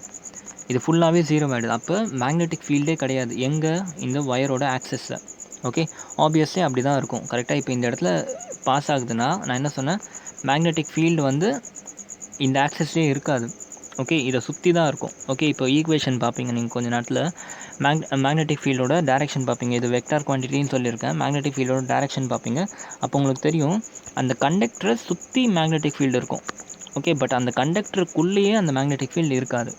இது ஃபுல்லாகவே 0 ஆகிடுது. அப்போ மேக்னெட்டிக் ஃபீல்டே கிடையாது எங்கே? இந்த வயரோட ஆக்சஸில். ஓகே, ஆப்வியஸ்லி அப்படி தான் இருக்கும். கரெக்டாக? இப்போ இந்த இடத்துல பாஸ் ஆகுதுன்னா நான் என்ன சொன்னேன், மேக்னெட்டிக் ஃபீல்டு வந்து இந்த ஆக்சஸ்லேயே இருக்காது. ஓகே, இதை சுற்றி தான் இருக்கும். ஓகே, இப்போ ஈக்குவேஷன் பார்ப்பீங்க நீங்கள் கொஞ்சம் நேரத்தில். மேக்னெட்டிக் ஃபீல்டோட டேரெக்ஷன் பார்ப்பீங்க. இது வெக்டார் குவான்டிட்டின்னு சொல்லியிருக்கேன். மேக்னெட்டிக் ஃபீல்டோட டேரெக்ஷன் பார்ப்பீங்க. அப்போ உங்களுக்கு தெரியும் அந்த கண்டக்டரை சுற்றி மேக்னெட்டிக் ஃபீல்டு இருக்கும். ஓகே, பட் அந்த கண்டக்டருக்குள்ளேயே அந்த மேக்னெட்டிக் ஃபீல்டு இருக்காது.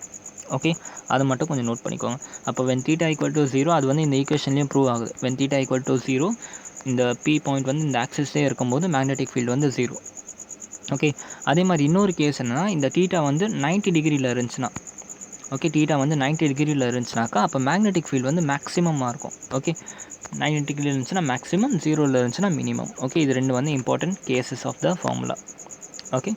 ஓகே, அதை மட்டும் கொஞ்சம் நோட் பண்ணிக்கோங்க. அப்போ வென் தீட்டா = 0, அது வந்து இந்த ஈக்குவேஷன்லேயும் ப்ரூவ் ஆகுது. வென் தீட்டா = 0, இந்த P பாயிண்ட் வந்து இந்த ஆக்சிஸ்லேயே இருக்கும்போது மேக்னெட்டிக் ஃபீல்டு வந்து 0. ஓகே, அதே மாதிரி இன்னொரு கேஸ் என்னென்னா, இந்த தீட்டா வந்து 90 டிகிரியில் இருந்துச்சுன்னா, ஓகே, தீட்டா வந்து 90 டிகிரியில் இருந்துச்சுனாக்கா அப்போ மேக்னெட்டிக் ஃபீல்டு வந்து மேக்ஸிமமாக இருக்கும். ஓகே, 90 டிகிரியில் இருந்துச்சுன்னா மேக்ஸிமம், 0ல் இருந்துச்சுன்னா மினிமம். ஓகே, இது ரெண்டு வந்து important cases of the formula. Okay,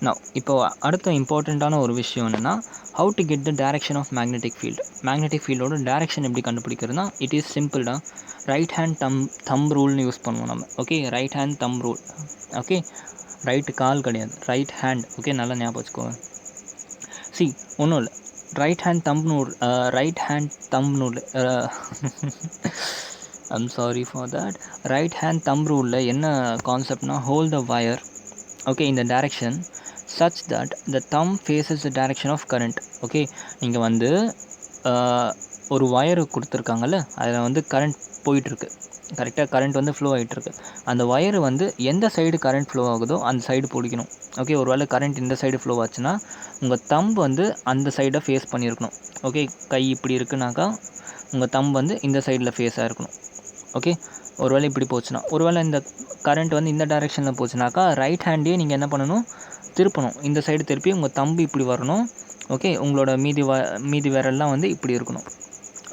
நான் இப்போ அடுத்த இம்பார்ட்டண்ட்டான ஒரு விஷயம் என்னென்னா, how to get the direction of magnetic field. Magnetic ஃபீல்டோட டைரக்ஷன் எப்படி கண்டுபிடிக்கிறதுனா, இட் இஸ் சிம்பிள்டா. ரைட் ஹேண்ட் தம் ரூல்னு யூஸ் பண்ணுவோம் நம்ம. Okay, right hand thumb rule. Okay, right கால் கிடையாது, ரைட் ஹேண்ட். ஓகே, நல்லா ஞாபகம் வச்சுக்கோங்க. சி, ஒன்றும் இல்லை, right hand thumb rule I'm sorry for that. Right hand thumb ரூலில் என்ன கான்செப்ட்னா, ஹோல்ட் த வயர், ஓகே, இந்த direction such that the thumb faces the direction of current. Okay, நீங்கள் வந்து ஒரு வயரு கொடுத்துருக்காங்கல்ல, அதில் வந்து கரண்ட் போயிட்டுருக்கு. கரெக்டாக? கரண்ட் வந்து ஃப்ளோ ஆகிட்டுருக்கு. அந்த வயரு வந்து எந்த சைடு கரண்ட் ஃப்ளோ ஆகுதோ அந்த சைடு பிடிக்கணும். ஓகே, ஒரு வேளை கரண்ட் இந்த சைடு ஃப்ளோ ஆச்சுன்னா உங்கள் தம்ப் வந்து அந்த சைடை ஃபேஸ் பண்ணியிருக்கணும். ஓகே, கை இப்படி இருக்குனாக்கா உங்கள் தம்ப் வந்து இந்த சைடில் ஃபேஸ் ஆகிருக்கணும். ஓகே, ஒரு வேளை இப்படி போச்சுன்னா, ஒரு வேளை இந்த கரண்ட் வந்து இந்த டைரெக்ஷனில் போச்சுனாக்கா ரைட் ஹேண்டையே நீங்கள் என்ன பண்ணணும், திருப்பணும். இந்த சைடு திருப்பி உங்கள் தம்பு இப்படி வரணும். ஓகே, உங்களோட மீதி விரல்லாம் வந்து இப்படி இருக்கணும்.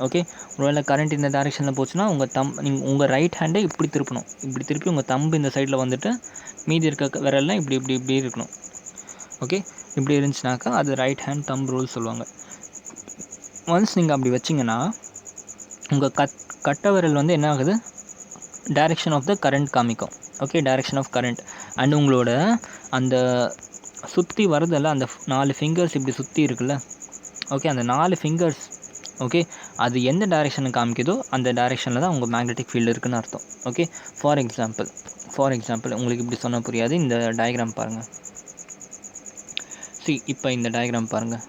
ஓகே, ஒருவேளை கரண்ட் இந்த டைரெக்ஷனில் போச்சுன்னா உங்கள் ரைட் ஹேண்டை இப்படி திருப்பணும். இப்படி திருப்பி உங்கள் தம்பு இந்த சைடில் வந்துட்டு மீதி இருக்க விரல்லாம் இப்படி இப்படி இப்படி இருக்கணும். ஓகே, இப்படி இருந்துச்சுனாக்கா அது ரைட் ஹேண்ட் தம்ப் ரூல் சொல்லுவாங்க. ஒன்ஸ் நீங்கள் அப்படி வச்சிங்கன்னா உங்கள் கட்டை விரல் வந்து என்ன ஆகுது, டைரெக்ஷன் ஆஃப் த கரண்ட் காமிக்கும். Okay, direction of current. And உங்களோட அந்த சுற்றி வரதில்ல, அந்த 4 ஃபிங்கர்ஸ் இப்படி சுற்றி இருக்குல்ல. ஓகே, அந்த 4 ஃபிங்கர்ஸ் ஓகே அது எந்த டைரெக்ஷனுக்கு காமிக்குதோ அந்த டைரெக்ஷனில் தான் உங்கள் மேக்னெட்டிக் ஃபீல்டு இருக்குதுன்னு அர்த்தம். ஓகே, ஃபார் எக்ஸாம்பிள் உங்களுக்கு இப்படி சொன்னால் புரியாது. இந்த டயக்ராம் பாருங்கள். இப்போ இந்த டயக்ராம் பாருங்கள்.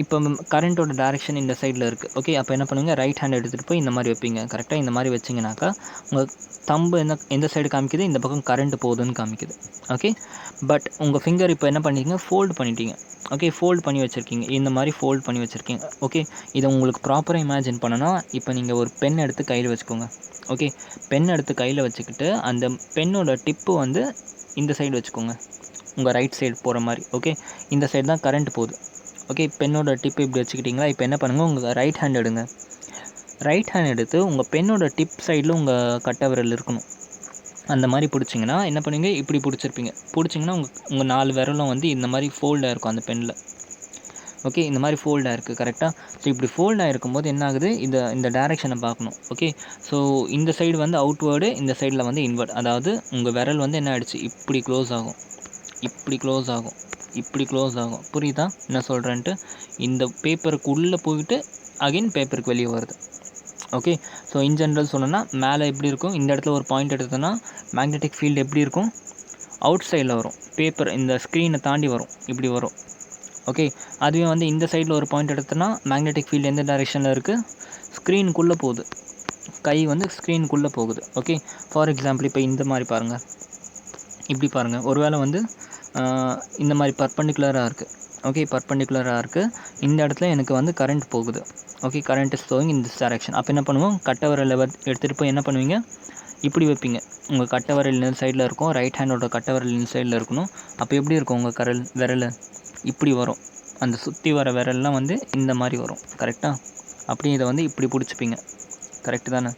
இப்போ கரண்ட்டோட டைரெக்ஷன் இந்த சைடில் இருக்குது. ஓகே, அப்போ என்ன பண்ணுவீங்க, ரைட் ஹேண்ட் எடுத்துகிட்டு போய் இந்த மாதிரி வைப்பீங்க. கரெக்டாக இந்த மாதிரி வச்சிங்கனாக்கா உங்கள் தம்பு எந்த சைடு காமிக்குது, இந்த பக்கம் கரண்ட் போகுதுன்னு காமிக்குது. ஓகே, பட் உங்கள் ஃபிங்கர் இப்போ என்ன பண்ணிட்டீங்க, ஃபோல்டு பண்ணிட்டீங்க. ஓகே, ஃபோல்டு பண்ணி வச்சுருக்கீங்க, இந்த மாதிரி ஃபோல்டு பண்ணி வச்சுருக்கீங்க. ஓகே, இதை உங்களுக்கு ப்ராப்பராக இமேஜின் பண்ணனா, இப்போ நீங்கள் ஒரு பென் எடுத்து கையில் வச்சுக்கோங்க. ஓகே, பென் எடுத்து கையில் வச்சுக்கிட்டு அந்த பென்னோட டிப்பு வந்து இந்த சைடு வச்சுக்கோங்க, உங்கள் ரைட் சைடு போகிற மாதிரி. ஓகே, இந்த சைடு தான் கரண்ட் போகுது. ஓகே, பென்னோட டிப்பு இப்படி வச்சுக்கிட்டிங்களா. இப்போ என்ன பண்ணுங்கள், உங்கள் ரைட் ஹேண்ட் எடுங்க. ரைட் ஹேண்ட் எடுத்து உங்கள் பென்னோட டிப் சைடில் உங்கள் கட்டை விரல் இருக்கணும். அந்த மாதிரி பிடிச்சிங்கன்னா என்ன பண்ணுவீங்க, இப்படி பிடிச்சிங்கன்னா உங்கள் 4 விரலும் வந்து இந்த மாதிரி ஃபோல்டாக இருக்கும் அந்த பெனில். ஓகே, இந்த மாதிரி ஃபோல்டாக இருக்குது. கரெக்டாக. ஸோ இப்படி ஃபோல்டாக இருக்கும்போது என்ன ஆகுது, இந்த டைரெக்ஷனை பார்க்கணும். ஓகே, ஸோ இந்த சைடு வந்து அவுட்வேர்டு, இந்த சைடில் வந்து இன்வெர்ட். அதாவது உங்கள் விரல் வந்து என்ன ஆகிடுச்சு, இப்படி க்ளோஸ் ஆகும், இப்படி க்ளோஸ் ஆகும், இப்படி க்ளோஸ் ஆகும். புரியுதா என்ன சொல்கிறேன்ட்டு? இந்த பேப்பருக்கு உள்ளே போயிட்டு அகைன் பேப்பருக்கு வெளியே வருது. ஓகே, ஸோ இன் ஜென்ரல் சொன்னோன்னா மேலே எப்படி இருக்கும், இந்த இடத்துல ஒரு பாயிண்ட் எடுத்தோன்னா மேக்னெட்டிக் ஃபீல்டு எப்படி இருக்கும், அவுட் சைடில் வரும். பேப்பர் இந்த ஸ்க்ரீனை தாண்டி வரும், இப்படி வரும். ஓகே, அதுவே வந்து இந்த சைடில் ஒரு பாயிண்ட் எடுத்தோன்னா மேக்னெட்டிக் ஃபீல்டு எந்த டைரெக்ஷனில் இருக்குது, ஸ்க்ரீனுக்குள்ளே போகுது. கை வந்து ஸ்க்ரீனுக்குள்ளே போகுது. ஓகே, ஃபார் எக்ஸாம்பிள் இப்போ இந்த மாதிரி பாருங்கள், இப்படி பாருங்கள். ஒருவேளை வந்து இந்த மாதிரி பர்பண்டிகுலராக இருக்குது. ஓகே, பர்பண்டிகுலராக இருக்குது. இந்த இடத்துல எனக்கு வந்து கரண்ட் போகுது. Okay, current is flowing in this direction. அப்போ என்ன பண்ணுவோம், கட்டை விரலை எடுத்துகிட்டு போய் என்ன பண்ணுவீங்க, இப்படி வைப்பீங்க. உங்கள் கட்டை விரல் இந்த சைடில் இருக்கும், ரைட் ஹேண்டோட கட்டை விரல் இந்த சைடில் இருக்கணும். அப்போ எப்படி இருக்கும், உங்கள் விரல் இப்படி வரும். அந்த சுற்றி வர விரல்லாம் வந்து இந்த மாதிரி வரும். கரெக்டாக. அப்படியே இதை வந்து இப்படி பிடிச்சிப்பீங்க. கரெக்டு தானே?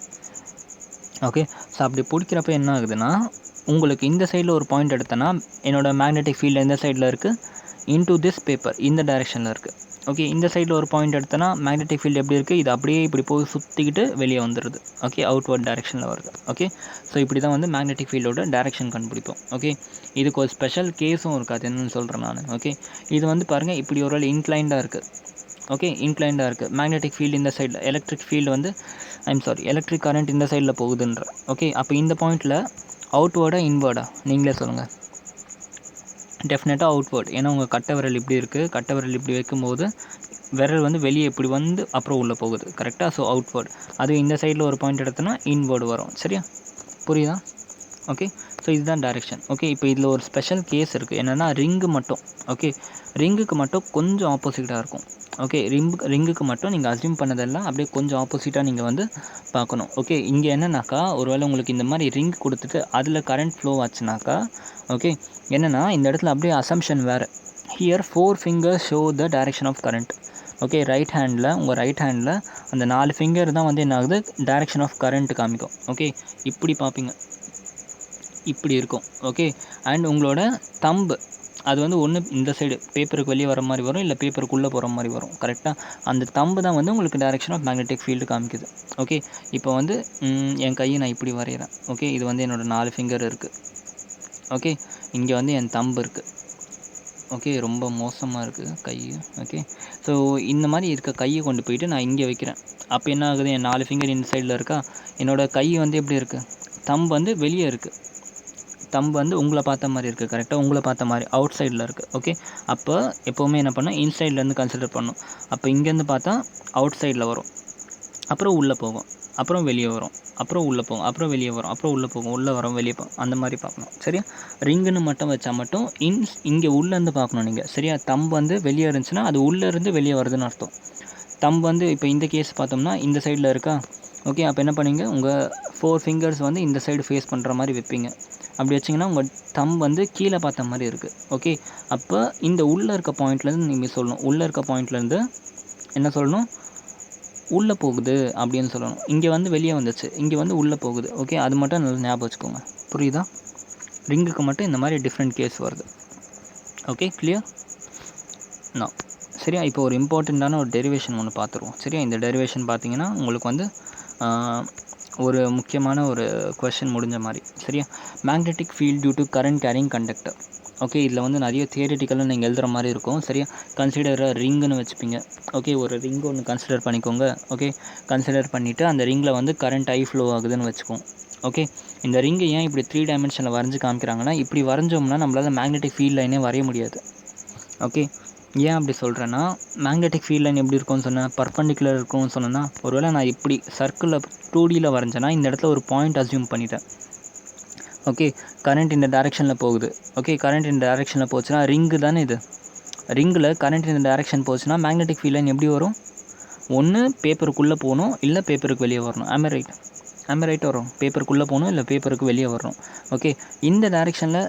ஓகே, ஸோ அப்படி பிடிக்கிறப்ப என்ன ஆகுதுன்னா, உங்களுக்கு இந்த சைடில் ஒரு பாயிண்ட் எடுத்தேன்னா என்னோடய மேக்னெட்டிக் ஃபீல்டு எந்த சைடில் இருக்குது, இன்டூ திஸ் பேப்பர் இந்த டைரெக்ஷனில் இருக்குது. ஓகே, இந்த சைடில் ஒரு பாயிண்ட் எடுத்தேன்னா மேக்னெட்டிக் ஃபீல்டு எப்படி இருக்குது, இது அப்படியே இப்படி போய் சுற்றிக்கிட்டு வெளியே வந்துடுது. ஓகே, அவுட்வர்ட் டைரெக்ஷனில் வருது. ஓகே, ஸோ இப்படி தான் வந்து மேக்னெட்டிக் ஃபீல்டோட டைரெக்ஷன் கண்டுபிடிப்போம். ஓகே, இதுக்கு ஒரு ஸ்பெஷல் கேஸும் இருக்குது, என்னன்னு சொல்கிறேன் நான். ஓகே, இது வந்து பாருங்கள், இப்படி ஒரு இன்க்ளைண்டாக இருக்குது. ஓகே, இன்க்ளைண்டாக இருக்குது. மேக்னெட்டிக் ஃபீல்டு இந்த சைடில், எலக்ட்ரிக் ஃபீல்டு வந்து எலக்ட்ரிக் கரண்ட் இந்த சைடில் போகுதுன்ற. ஓகே, அப்போ இந்த பாயிண்ட்டில் அவுட்வேர்டா இன்வேர்டா நீங்களே சொல்லுங்கள். டெஃபினட்டாக அவுட்வேர்ட். ஏன்னா உங்கள் கட்டை விரல் இப்படி இருக்குது, கட்டை விரல் இப்படி வைக்கும்போது விரல் வந்து வெளியே இப்படி வந்து அப்புறம் உள்ளே போகுது. கரெக்டாக. So outward. அது இந்த சைடில் ஒரு பாயிண்ட் எடுத்தோன்னா இன்வேர்டு வரும். சரியா, புரியுதா? ஓகே, ஸோ இதுதான் டைரெக்ஷன். ஓகே, இப்போ இதில் ஒரு ஸ்பெஷல் கேஸ் இருக்குது. என்னென்னா ரிங்கு மட்டும். ஓகே, ரிங்குக்கு மட்டும் கொஞ்சம் ஆப்போசிட்டாக இருக்கும். ஓகே, ரிங்குக்கு மட்டும் நீங்கள் அஸ்யூம் பண்ணதெல்லாம் அப்படியே கொஞ்சம் ஆப்போசிட்டாக நீங்கள் வந்து பார்க்கணும். ஓகே, இங்கே என்னன்னாக்கா, ஒருவேளை உங்களுக்கு இந்த மாதிரி ரிங் கொடுத்துட்டு அதில் கரண்ட் ஃப்ளோ ஆச்சுனாக்கா, ஓகே, என்னென்னா இந்த இடத்துல அப்படியே அசம்ஷன் வேறு. Here 4 fingers show the direction of current. Okay, right ஹேண்டில், உங்கள் ரைட் ஹேண்டில் அந்த 4 ஃபிங்கர் தான் வந்து என்ன ஆகுது, டைரெக்ஷன் ஆஃப் கரண்ட் காமிக்கும். ஓகே, இப்படி பார்ப்பீங்க, இப்படி இருக்கும். ஓகே, அண்ட் உங்களோட தம்பு அது வந்து ஒன்று இந்த சைடு பேப்பருக்கு வெளியே வர மாதிரி வரும், இல்லை பேப்பருக்குள்ளே போகிற மாதிரி வரும். கரெக்டாக. அந்த தம்பு தான் வந்து உங்களுக்கு டைரெக்ஷன் ஆஃப் மேக்னெட்டிக் ஃபீல்டு காமிக்குது. ஓகே, இப்போ வந்து என் கையை நான் இப்படி வரைகிறேன். ஓகே, இது வந்து என்னோடய 4 ஃபிங்கர் இருக்குது. ஓகே, இங்கே வந்து என் தம்பு இருக்குது. ஓகே, ரொம்ப மோசமாக இருக்குது கை. ஓகே, ஸோ இந்த மாதிரி இருக்க கையை கொண்டு போயிட்டு நான் இங்கே வைக்கிறேன். அப்போ என்ன ஆகுது, என் 4 ஃபிங்கர் இந்த சைடில் இருக்கா, என்னோடய கை வந்து எப்படி இருக்குது, தம்பு வந்து வெளியே இருக்குது. தம்பு வந்து உங்களை பார்த்த மாதிரி இருக்குது. கரெக்டாக, உங்களை பார்த்த மாதிரி அவுட் சைடில் இருக்குது. ஓகே, அப்போ எப்போவுமே என்ன பண்ணால் இன்சைட்லேருந்து கன்சிடர் பண்ணணும். அப்போ இங்கேருந்து பார்த்தா அவுட் சைடில் வரும், அப்புறம் உள்ளே போகும், அப்புறம் வெளியே வரும், அப்புறம் உள்ளே போகும், அப்புறம் வெளியே வரும், அப்புறம் உள்ளே போகும், உள்ளே வரும், வெளியே போகும். அந்த மாதிரி பார்க்கணும். சரியா, ரிங்குன்னு மட்டும் வச்சா மட்டும் இங்கே உள்ளேருந்து பார்க்கணும் நீங்கள். சரியா, தம்பு வந்து வெளியே இருந்துச்சுன்னா அது உள்ளேருந்து வெளியே வருதுன்னு அர்த்தம். தம்பு வந்து இப்போ இந்த கேஸ் பார்த்தோம்னா இந்த சைடில் இருக்கா. ஓகே, அப்போ என்ன பண்ணுவீங்க, உங்கள் 4 ஃபிங்கர்ஸ் வந்து இந்த சைடு ஃபேஸ் பண்ணுற மாதிரி வைப்பீங்க. அப்படி வச்சிங்கன்னா உங்கள் தம் வந்து கீழே பார்த்த மாதிரி இருக்குது. ஓகே, அப்போ இந்த உள்ளே இருக்க பாயிண்ட்லேருந்து நீங்கள் சொல்லணும். உள்ளே இருக்க பாயிண்ட்லேருந்து என்ன சொல்லணும்? உள்ளே போகுது அப்படின்னு சொல்லணும். இங்கே வந்து வெளியே வந்துச்சு, இங்கே வந்து உள்ளே போகுது. ஓகே, அது மட்டும் நல்லா ஞாபகம் வச்சுக்கோங்க. புரியுதா? ரிங்குக்கு மட்டும் இந்த மாதிரி டிஃப்ரெண்ட் கேஸ் வருது. Okay, clear? நான் சரியா? இப்போ ஒரு இம்பார்ட்டண்ட்டான ஒரு டெரிவேஷன் ஒன்று பார்த்துருவோம். சரியா? இந்த டெரிவேஷன் பார்த்தீங்கன்னா உங்களுக்கு வந்து ஒரு முக்கியமான ஒரு கொஷின் முடிஞ்ச மாதிரி. சரியா? Magnetic field due to current carrying conductor. Okay, இதில் வந்து நிறைய தியரிட்டிக்கலாக நீங்கள் எழுதுகிற மாதிரி இருக்கும். சரியா? கன்சிடர் ரிங்குன்னு வச்சுப்பீங்க. ஓகே, ஒரு ரிங்கு ஒன்று கன்சிடர் பண்ணிக்கோங்க. ஓகே, கன்சிடர் பண்ணிவிட்டு அந்த ரிங்கில் வந்து கரண்ட் ஐ ஃப்ளோ ஆகுதுன்னு வச்சுக்கோங்க. ஓகே, இந்த ரிங்கை ஏன் இப்படி 3 டைமென்ஷனில் வரைஞ்சி காமிக்கிறாங்கன்னா, இப்படி வரைஞ்சோம்னா நம்மளால் மேக்னெட்டிக் ஃபீல்ட் லைனே வரைய முடியாது. ஓகே, ஏன் அப்படி சொல்கிறேன்னா, மேக்னெட்டிக் ஃபீல்ட் லைன் எப்படி இருக்கும்னு சொன்னேன், பர்பண்டிகுலர் இருக்கும்னு சொன்னேன்னா, ஒருவேளை நான் இப்படி சர்க்கிளில் 2Dயில் வரைஞ்சேன்னா இந்த இடத்துல ஒரு பாயிண்ட் அஸ்யூம் பண்ணிட்டேன். ஓகே, கரண்ட் இந்த டைரெக்ஷனில் போகுது. ஓகே, கரண்ட் இந்த டைரெக்ஷனில் போச்சுன்னா ரிங்கு தானே இது. ரிங்கில் கரண்ட் இந்த டைரெக்ஷன் போச்சுன்னா மேக்னெட்டிக் ஃபீல்ட் லைன் எப்படி வரும்? ஒன்று பேப்பருக்குள்ளே போகணும், இல்லை பேப்பருக்கு வெளியே வரணும். ஆமே ரைட் வரும். பேப்பருக்குள்ளே போகணும், இல்லை பேப்பருக்கு வெளியே வரணும். ஓகே, இந்த டைரெக்ஷனில்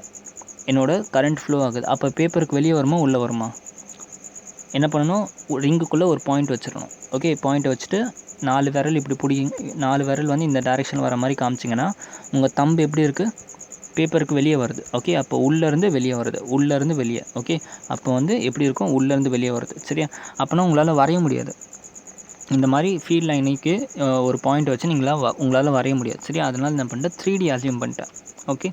என்னோடய கரண்ட் ஃப்ளோ ஆகுது. அப்போ பேப்பருக்கு வெளியே வருமா உள்ளே வருமா? என்ன பண்ணணும்? ரிங்குக்குள்ளே ஒரு பாயிண்ட் வச்சிடணும். ஓகே, பாயிண்ட் வச்சுட்டு 4 விரல் இப்படி பிடிங்க. 4 விரல் வந்து இந்த டைரெக்ஷன் வர மாதிரி காமிச்சிங்கன்னா உங்கள் தம்பு எப்படி இருக்குது? பேப்பருக்கு வெளியே வருது. ஓகே, அப்போ உள்ளேருந்து வெளியே வருது, உள்ளேருந்து வெளியே. ஓகே, அப்போ வந்து எப்படி இருக்கும்? உள்ளேருந்து வெளியே வருது. சரியா? அப்போனா உங்களால் வரைய முடியாது. இந்த மாதிரி ஃபீல்ட் லைனுக்கு ஒரு பாயிண்ட் வச்சு உங்களால் வரைய முடியாது. சரியா? அதனால் என்ன பண்ணிட்டேன்? 3D அசியூம் பண்ணிட்டேன். ஓகே,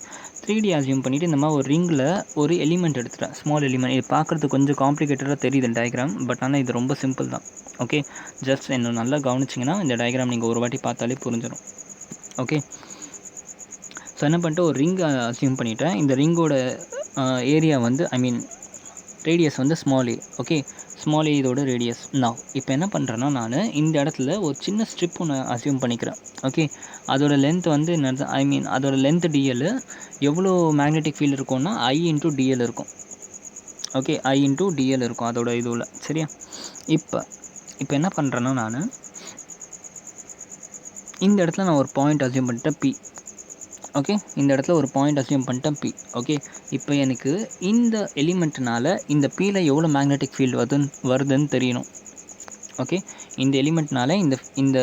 3D அசியூம் பண்ணிவிட்டு இந்த மாதிரி ஒரு ரிங்கில் ஒரு எலிமெண்ட் எடுத்துட்டேன், ஸ்மால் எலிமெண்ட். இது பார்க்குறதுக்கு கொஞ்சம் காம்ப்ளிகேட்டடாக தெரியுது டயக்ராம், பட் ஆனால் இது ரொம்ப சிம்பிள் தான். ஓகே, ஜஸ்ட் என்ன நல்லா கவனிச்சிங்கன்னா இந்த டயக்ராம் நீங்கள் ஒரு வாட்டி பார்த்தாலே புரிஞ்சிடும். ஓகே, ஸோ என்ன பண்ணிட்டு ஒரு ரிங் அசியூம் பண்ணிவிட்டேன். இந்த ரிங்கோட ஏரியா வந்து ரேடியஸ் வந்து small A. Okay, small A இதோட ரேடியஸ். நான் இப்போ என்ன பண்ணுறேன்னா, நான் இந்த இடத்துல ஒரு சின்ன ஸ்ட்ரிப் ஒன்று அசியூம் பண்ணிக்கிறேன். ஓகே, அதோட லென்த் வந்து அதோட லென்த் டிஎல். எவ்வளோ மேக்னெட்டிக் ஃபீல்டு இருக்கும்னா I × dl இருக்கும். ஓகே, I × dl இருக்கும் அதோட இதுவில். சரியா? இப்போ என்ன பண்ணுறேன்னா, நான் இந்த இடத்துல நான் ஒரு பாயிண்ட் அசியூம் பண்ணிட்டேன் P. ஓகே, இந்த இடத்துல ஒரு பாயிண்ட் அசியூம் பண்ணிட்டேன் P. ஓகே, இப்போ எனக்கு இந்த எலிமெண்ட்னால இந்த Pயில் எவ்வளோ மேக்னெட்டிக் ஃபீல்டு வருதுன்னு தெரியணும். ஓகே, இந்த எலிமெண்ட்னால இந்த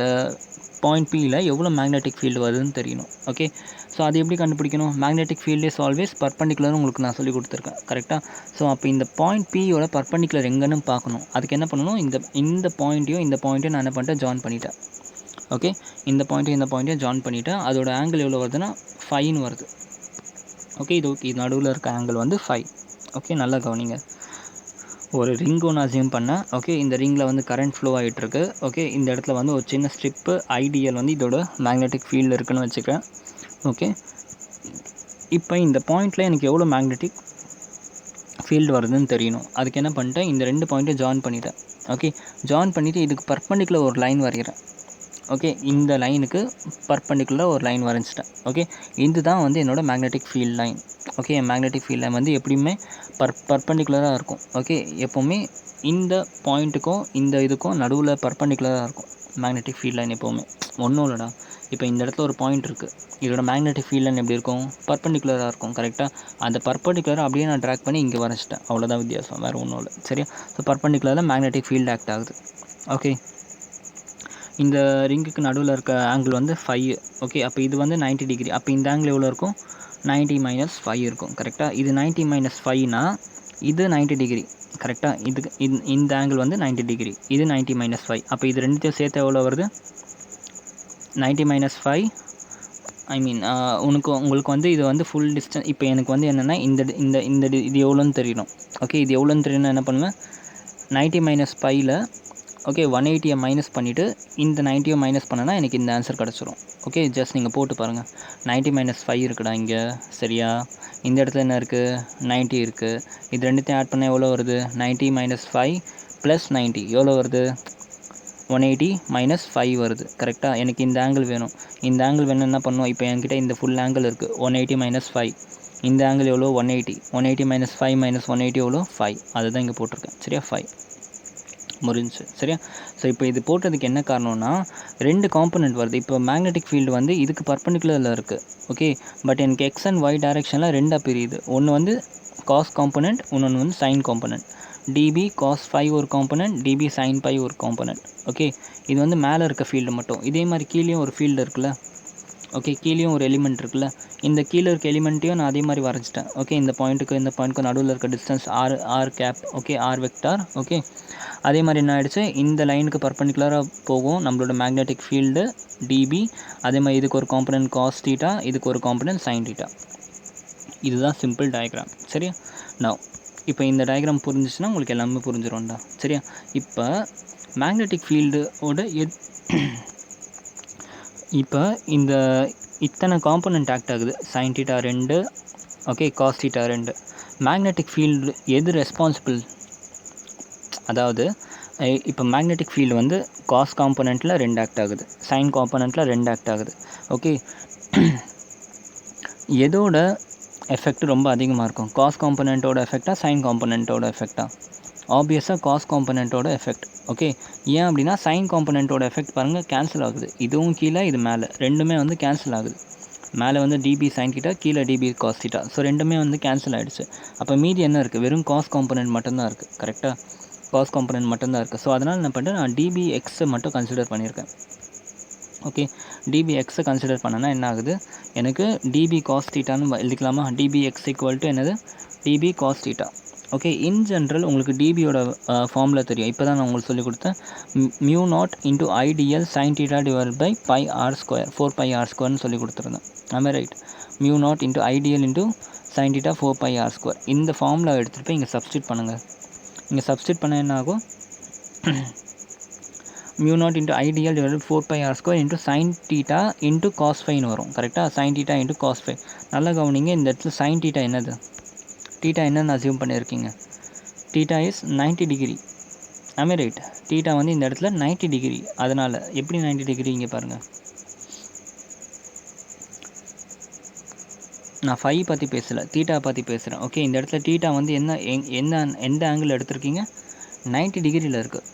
பாயிண்ட் Pயில் எவ்வளோ மேக்னெட்டிக் ஃபீல்டு வருதுன்னு தெரியணும். ஓகே, ஸோ அது எப்படி கண்டுபிடிக்கணும்? மேக்னெட்டிக் ஃபீல்டு இஸ் ஆல்வேஸ் பர்பண்டிகுலர்னு உங்களுக்கு நான் சொல்லி கொடுத்துருக்கேன். கரெக்டாக? ஸோ அப்போ இந்த பாயிண்ட் Pயோட பர்பண்டிகுலர் எங்கன்னு பார்க்கணும். அதுக்கு என்ன பண்ணணும்? இந்த பாயிண்ட்டையும் நான் என்ன பண்ணிட்டேன்? ஜாயின் பண்ணிட்டேன். ஓகே, இந்த பாயிண்ட்டையும் ஜாயின் பண்ணிவிட்டேன். அதோட ஆங்கிள் எவ்வளோ வருதுன்னா 5ன்னு வருது. ஓகே, இது நடுவில் இருக்க ஆங்கிள் வந்து 5. ஓகே, நல்லா கவனிங்க. ஒரு ரிங் ஒன்று அசியூம் பண்ணேன். ஓகே, இந்த ரிங்கில் வந்து கரண்ட் ஃப்ளோ ஆகிட்டுருக்கு. ஓகே, இந்த இடத்துல வந்து ஒரு சின்ன ஸ்ட்ரிப்பு ஐடிஎல் வந்து இதோட மேக்னெட்டிக் ஃபீல்டு இருக்குதுன்னு வச்சுக்கிறேன். ஓகே, இப்போ இந்த பாயிண்டில் எனக்கு எவ்வளோ மேக்னெட்டிக் ஃபீல்டு வருதுன்னு தெரியணும். அதுக்கு என்ன பண்ணிட்டேன்? இந்த 2 பாயிண்ட்டையும் ஜாயின் பண்ணிட்டேன். ஓகே, ஜாயின் பண்ணிவிட்டு இதுக்கு பர்பண்டிகுலர் ஒரு லைன் வரைகிறேன். ஓகே, இந்த லைனுக்கு பர்பண்டிகுலராக ஒரு லைன் வரைஞ்சிட்டேன். ஓகே, இதுதான் வந்து என்னோடய magnetic field line. Okay, magnetic field line வந்து எப்படியுமே பர்பண்டிகுலராக இருக்கும். ஓகே, எப்போவுமே இந்த பாயிண்ட்டுக்கும் இந்த இதுக்கும் நடுவில் பர்பண்டிகுலராக இருக்கும் மேக்னெட்டிக் ஃபீல்ட் லைன் எப்போவுமே. ஒன்றும் இல்லைடா, இப்போ இந்த இடத்துல ஒரு பாயிண்ட் இருக்குது. இதோட மேக்னெட்டிக் ஃபீல்ட் லைன் எப்படி இருக்கும்? பர்பண்டிகுலராக இருக்கும். கரெக்டாக? அந்த பர்பண்டிகுலராக அப்படியே நான் ட்ராக் பண்ணி இங்கே வரைச்சிட்டேன். அவ்வளோதான் வித்தியாசம், வேறு ஒன்றும் இல்லை. சரியா? ஸோ பர்பண்டிகுலரில் மேக்னெட்டிக் ஃபீல்டு ஆக்ட் ஆகுது. ஓகே, இந்த ரிங்குக்கு நடுவில் இருக்க ஆங்கிள் வந்து 5. ஓகே, அப்போ இது வந்து 90 டிகிரி. அப்போ இந்த ஆங்கிள் எவ்வளோ இருக்கும்? 90 - 5 இருக்கும். கரெக்டாக? இது 90 - 5னா இது 90 டிகிரி. கரெக்டாக? இந்த ஆங்கிள் வந்து 90 டிகிரி. இது 90 - 5. அப்போ இது ரெண்டுத்தையும் சேர்த்து எவ்வளோ வருது? 90 - 5 உங்களுக்கு வந்து இது வந்து ஃபுல் டிஸ்டன்ஸ். இப்போ எனக்கு வந்து என்னென்னா இது எவ்வளோன்னு தெரியணும். ஓகே, இது எவ்வளோன்னு தெரியணும். என்ன பண்ணுவேன்? 90 - 5ல் ஓகே 180 மைனஸ் பண்ணிவிட்டு இந்த 90 மைனஸ் பண்ணனா எனக்கு இந்த ஆன்சர் கிடச்சிரும். ஓகே, ஜஸ்ட் நீங்கள் போட்டு பாருங்கள். 90 - 5 இருக்குடா இங்கே. சரியா? இந்த இடத்துல என்ன இருக்குது? 90 இருக்குது. இது ரெண்டுத்தையும் ஆட் பண்ணால் எவ்வளோ வருது? 90 - 5 + 90 எவ்வளோ வருது? 180 - 5 வருது. கரெக்டாக? எனக்கு இந்த ஆங்கிள் வேணும். இந்த ஆங்கிள் வேணும் என்ன பண்ணுவோம்? இப்போ என்கிட்ட இந்த ஃபுல் ஆங்கிள் இருக்குது 180 - 5. இந்த ஆங்கிள் எவ்வளோ? 180. 180 - 5 - 180 எவ்வளோ? 5. அதுதான் இங்கே போட்டிருக்கேன். சரியா? 5. முடிஞ்சுச்சு சரியா. ஸோ இப்போ இது போட்டதுக்கு என்ன காரணம்னா, 2 காம்போனென்ட் வருது. இப்போ மேக்னெட்டிக் ஃபீல்டு வந்து இதுக்கு பர்பெண்டிகுலரில் இருக்குது. ஓகே, பட் எனக்கு எக்ஸ் அண்ட் ஒய் டைரெக்ஷனில் ரெண்டாக பிரியுது. ஒன்று வந்து காஸ் காம்போனென்ட், இன்னொன்று வந்து sine component. DB cos phi ஒரு காம்போனென்ட், டிபி சைன் பை ஒரு காம்போனென்ட். ஓகே, இது வந்து மேலே இருக்க ஃபீல்டு மட்டும். இதே மாதிரி கீழேயும் ஒரு ஃபீல்டு இருக்குல்ல. ஓகே, கீழேயும் ஒரு எலிமெண்ட் இருக்குல்ல. இந்த கீழே இருக்க எலிமெண்ட்டையும் நான் அதே மாதிரி வரைஞ்சிட்டேன். ஓகே, இந்த பாயிண்ட்டுக்கு நடுவில் இருக்க distance or gap. Okay, r vector. Okay, அதே மாதிரி என்ன ஆகிடுச்சு, இந்த லைனுக்கு பர்பெண்டிகுலராக போகும் நம்மளோட மேக்னெட்டிக் ஃபீல்டு டிபி. அதே மாதிரி இதுக்கு ஒரு காம்பனன்ட் காஸ் தீட்டா, இதுக்கு ஒரு காம்பனன்ட் சைன் தீட்டா. இதுதான் சிம்பிள் டயக்ராம் சரியா. நான் இப்போ இந்த டயக்ராம் புரிஞ்சிச்சுன்னா உங்களுக்கு எல்லாமே புரிஞ்சிடும்டா சரியா. இப்போ மேக்னெட்டிக் ஃபீல்டோட இப்போ இந்த இத்தனை காம்போனன்ட் ஆக்ட் ஆகுது. Sine theta 2, okay, cos theta 2. Magnetic field எது ரெஸ்பான்சிபிள்? அதாவது இப்போ மேக்னெட்டிக் ஃபீல்டு வந்து காஸ் காம்போனெண்ட்டில் 2 ஆக்ட் ஆகுது, சைன் காம்போனெண்ட்டில் 2 ஆக்ட் ஆகுது. ஓகே, எதோட எஃபெக்ட் ரொம்ப அதிகமாக இருக்கும்? காஸ் காம்போனெண்ட்டோட எஃபெக்டா, சைன் காம்போனெண்ட்டோட எஃபெக்டா? ஆப்வியஸாக காஸ் காம்போனெண்ட்டோட எஃபெக்ட். ஓகே, ஏன் அப்படின்னா சைன் காம்போனெண்ட்டோட எஃபெக்ட் பாருங்கள் கேன்சல் ஆகுது. இதுவும் கீழே, இது மேலே, ரெண்டுமே வந்து கேன்சல் ஆகுது. மேலே வந்து டிபி சைன் தீட்டா, கீழே டிபி காஸ் தீட்டா. ஸோ ரெண்டுமே வந்து கேன்சல் ஆகிடுச்சு. அப்போ மீதி என்ன இருக்குது? வெறும் காஸ் காம்போனெண்ட் மட்டும்தான் இருக்குது. கரெக்டாக, காஸ் காம்போனெண்ட் மட்டும்தான் இருக்குது. ஸோ அதனால் என்ன பண்ணிட்டேன், நான் டிபி எக்ஸை மட்டும் கன்சிடர் பண்ணியிருக்கேன். ஓகே, டிபி எக்ஸை கன்சிடர் பண்ணனா என்ன ஆகுது, எனக்கு டிபி காஸ் தீட்டான்னு எழுதிக்கலாமா? டிபி எக்ஸ் ஈக்குவல் டு என்னது, DB cos theta. Okay, in general உங்களுக்கு டிபியோட ஃபார்முலா தெரியும். இப்போ தான் நான் உங்களுக்கு சொல்லிக் கொடுத்தேன். Mu naught into I D L sine theta divide by pi R square, 4πr ஸ்கொயர்னு சொல்லி கொடுத்துருந்தேன். ஆமாம், right. Mu naught into I D L into sine theta 4πr square. இந்த ஃபார்முலா எடுத்துகிட்டு போய் இங்கே சப்ஸ்டியூட் பண்ணுங்கள். இங்கே சப்ஸ்டியூட் பண்ண என்ன ஆகும், mu naught into I D L divide 4πr square into sine theta into cos ஃபைன்னு வரும். கரெக்டாக, sine theta into cos phi. நல்லா கவனிங்க, இந்த இடத்துல சைன் தீட்டா என்னது, தீட்டா என்னன்னு அசியூம் பண்ணியிருக்கீங்க? Theta is 90 degree. ஆமே, ரைட். தீட்டா வந்து இந்த இடத்துல 90 டிகிரி. அதனால் எப்படி 90 டிகிரி இங்கே பாருங்கள், நான் ஃபை பற்றி பேசலை, தீட்டா பற்றி பேசுகிறேன். ஓகே, இந்த இடத்துல தீட்டா வந்து எந்த ஆங்கிள் எடுத்திருக்கீங்க? 90 டிகிரியில் இருக்குது.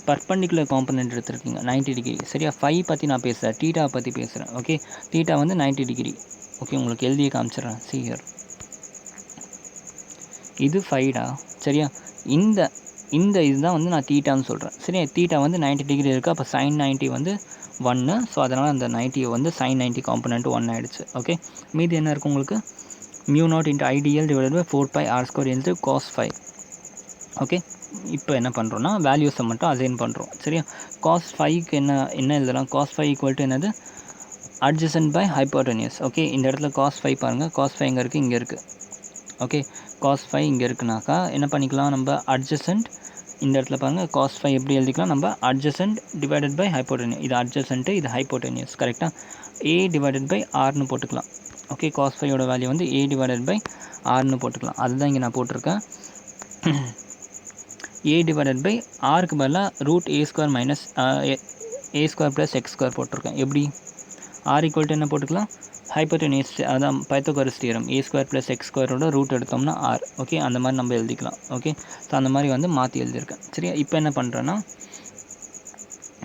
பர்பெண்டிகுலர் காம்பனெண்ட் எடுத்திருக்கீங்க 90 டிகிரி சரியா. ஃபை பற்றி நான் பேசுகிறேன், தீட்டா பற்றி பேசுகிறேன். ஓகே, தீட்டா வந்து 90 டிகிரி. ஓகே, உங்களுக்கு எழுதியே காமிச்சிடுறேன். see here, இது ஃபைடா சரியா. இந்த இதுதான் வந்து நான் தீட்டான்னு சொல்கிறேன் சரியா. தீட்டா வந்து 90 டிகிரி இருக்குது. அப்போ சைன் 90 வந்து 1. ஸோ அதனால் அந்த 90 வந்து சைன் 90 காம்பனெண்ட் 1 ஆகிடுச்சு. ஓகே, மீதி என்ன இருக்குது உங்களுக்கு, mu naught into I D L divide by 4πr square into cos phi. Okay, இப்போ என்ன பண்ணுறோன்னா வேல்யூஸை மட்டும் அசைன் பண்ணுறோம் சரியா. காஸ் ஃபைக்கு என்ன எழுதலாம், காஸ் ஃபை ஈக்குவல் டு என்னது, அட்ஜசன்ட் பை ஹைப்போட்டெனியஸ். ஓகே, இந்த இடத்துல காஸ் ஃபை பாருங்கள், காஸ் ஃபை எங்கே இருக்குது, இங்கே இருக்குது. ஓகே, காஸ் ஃபை இங்கே இருக்குனாக்கா என்ன பண்ணிக்கலாம் நம்ம, அட்ஜசன்ட். இந்த இடத்துல பாருங்கள் காஸ் ஃபை எப்படி எழுதிக்கலாம் நம்ம, அட்ஜசன்ட் டிவைடட் பை ஹைப்போட்டெனியஸ். இது அட்ஜசன்ட்டு, இது ஹைப்போட்டெனியஸ். கரெக்டாக, ஏ டிவைடட் பை ஆர்னு போட்டுக்கலாம். ஓகே, காஸ் ஃபையோட வேல்யூ வந்து ஏ டிவைடட் பை ஆர்னு போட்டுக்கலாம். அதுதான் இங்கே நான் போட்டிருக்கேன். ஏ டிவைடட் பை ஆருக்கு பதிலாக ரூட் ஏ ஸ்கொயர் மைனஸ் ஏ ஸ்கொயர் ப்ளஸ் எக்ஸ் ஸ்கொயர் போட்டிருக்கேன். எப்படி, ஆர் ஈக்குவல் டு என்ன போட்டுக்கலாம், ஹைப்போட்டெனியஸ், அதான் பைத்தோகரஸ் தியரம், ஏ ஸ்கொயர் ப்ளஸ் எக்ஸ் ஸ்கொயரோட ரூட் எடுத்தோம்னா ஆர். ஓகே, அந்த மாதிரி நம்ம எழுதிக்கலாம். ஓகே, ஸோ அந்த மாதிரி வந்து மாற்றி எழுதியிருக்கேன் சரியா. இப்போ என்ன பண்ணுறேன்னா,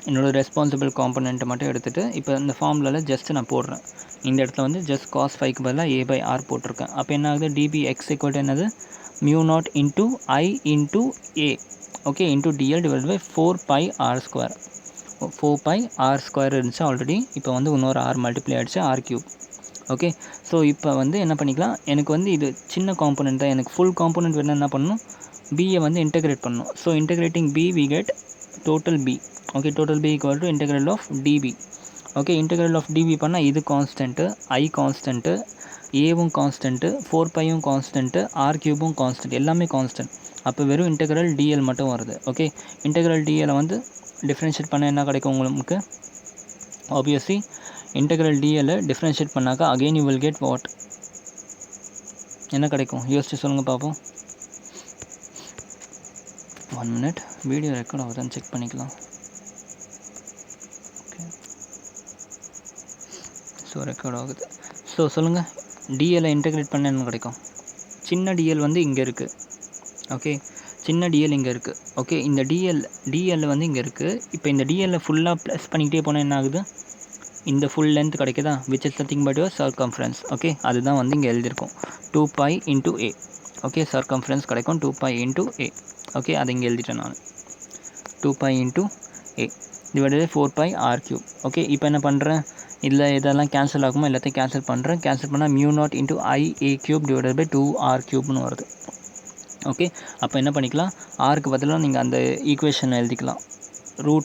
என்னோடய ரெஸ்பான்சிபிள் காம்பனெண்ட்டை மட்டும் எடுத்துகிட்டு இப்போ இந்த ஃபார்முலாவில் ஜஸ்ட்டு நான் போடுறேன். இந்த இடத்துல வந்து ஜஸ்ட் காஸ் ஃபைக்கு பதிலாக ஏ பை ஆர் போட்டிருக்கேன். அப்போ என்ன ஆகுது, டிபி எக்ஸ் ஈக்குவல் டு என்னது, mu naught into I into A. Okay, into dl divide by 4πr square. 4πr square இருந்துச்சு ஆல்ரெடி. இப்போ வந்து இன்னொரு ஆர் மல்டிப்ளை ஆகிடுச்சு, ஆர் கியூப். ஓகே, ஸோ இப்போ வந்து என்ன பண்ணிக்கலாம், எனக்கு வந்து இது சின்ன காம்போனெண்ட் தான், எனக்கு ஃபுல் காம்போனெண்ட் வேணும், என்ன பண்ணணும், பியை வந்து இன்டெகிரேட் பண்ணணும். So integrating B we get total B. Okay, total B equal to integral of dB. Okay, integral of dB பண்ணால் இது கான்ஸ்டன்ட்டு, ஐ கான்ஸ்டன்ட்டு, ஏவும் கான்ஸ்டன்ட்டு, 4πயும் கான்ஸ்டன்ட்டு, ஆர் கியூபும் கான்ஸ்டன்ட், எல்லாமே கான்ஸ்டன்ட். அப்போ வெறும் இன்டெகிரல் டிஎல் மட்டும் வருது. ஓகே, இன்டெகிரல் டிஎலை வந்து டிஃப்ரென்ஷியேட் பண்ண என்ன கிடைக்கும் உங்களுக்கு, ஆப்வியஸ்லி இன்டெகிரல் டிஎல் டிஃப்ரென்ஷியேட் பண்ணாக்கா again you will get what, என்ன கிடைக்கும் யோசிச்சு சொல்லுங்கள் பார்ப்போம். 1 minute, வீடியோ ரெக்கார்ட் ஆகுதான்னு செக் பண்ணிக்கலாம். ஓகே, ஸோ ரெக்கார்ட் ஆகுது. ஸோ சொல்லுங்கள், டிஎல்லை இன்டெகிரேட் பண்ண என்ன கிடைக்கும், சின்ன டிஎல் வந்து இங்கே இருக்குது. ஓகே, சின்ன டிஎல் இங்கே இருக்குது. ஓகே, இந்த டிஎல் வந்து இங்கே இருக்குது. இப்போ இந்த டிஎல்லை ஃபுல்லாக ப்ளஸ் பண்ணிக்கிட்டே போனால் என்ன ஆகுது, இந்த ஃபுல் லென்த் கிடைக்குதா, which is nothing but your circumference. Okay, அதுதான் வந்து இங்கே எழுதியிருக்கோம் 2π × a. ஓகே, சர்க்கம்ஃபரன்ஸ் கிடைக்கும் 2π × a. ஓகே, அதை இங்கே எழுதிட்டேன் நான் 2π × a டிவைடட் 4π r3. ஓகே, இப்போ என்ன பண்ணுறேன், இதில் இதெல்லாம் கேன்சல் ஆகுமோ எல்லாத்தையும் கேன்சல் பண்ணுறேன். கேன்சல் பண்ணால் μ0 × ia³ டிவைடட் 2r3 வருது. ஓகே, அப்போ என்ன பண்ணிக்கலாம், ஆருக்கு பதிலாக நீங்கள் அந்த ஈக்குவேஷன் எழுதிக்கலாம், √a²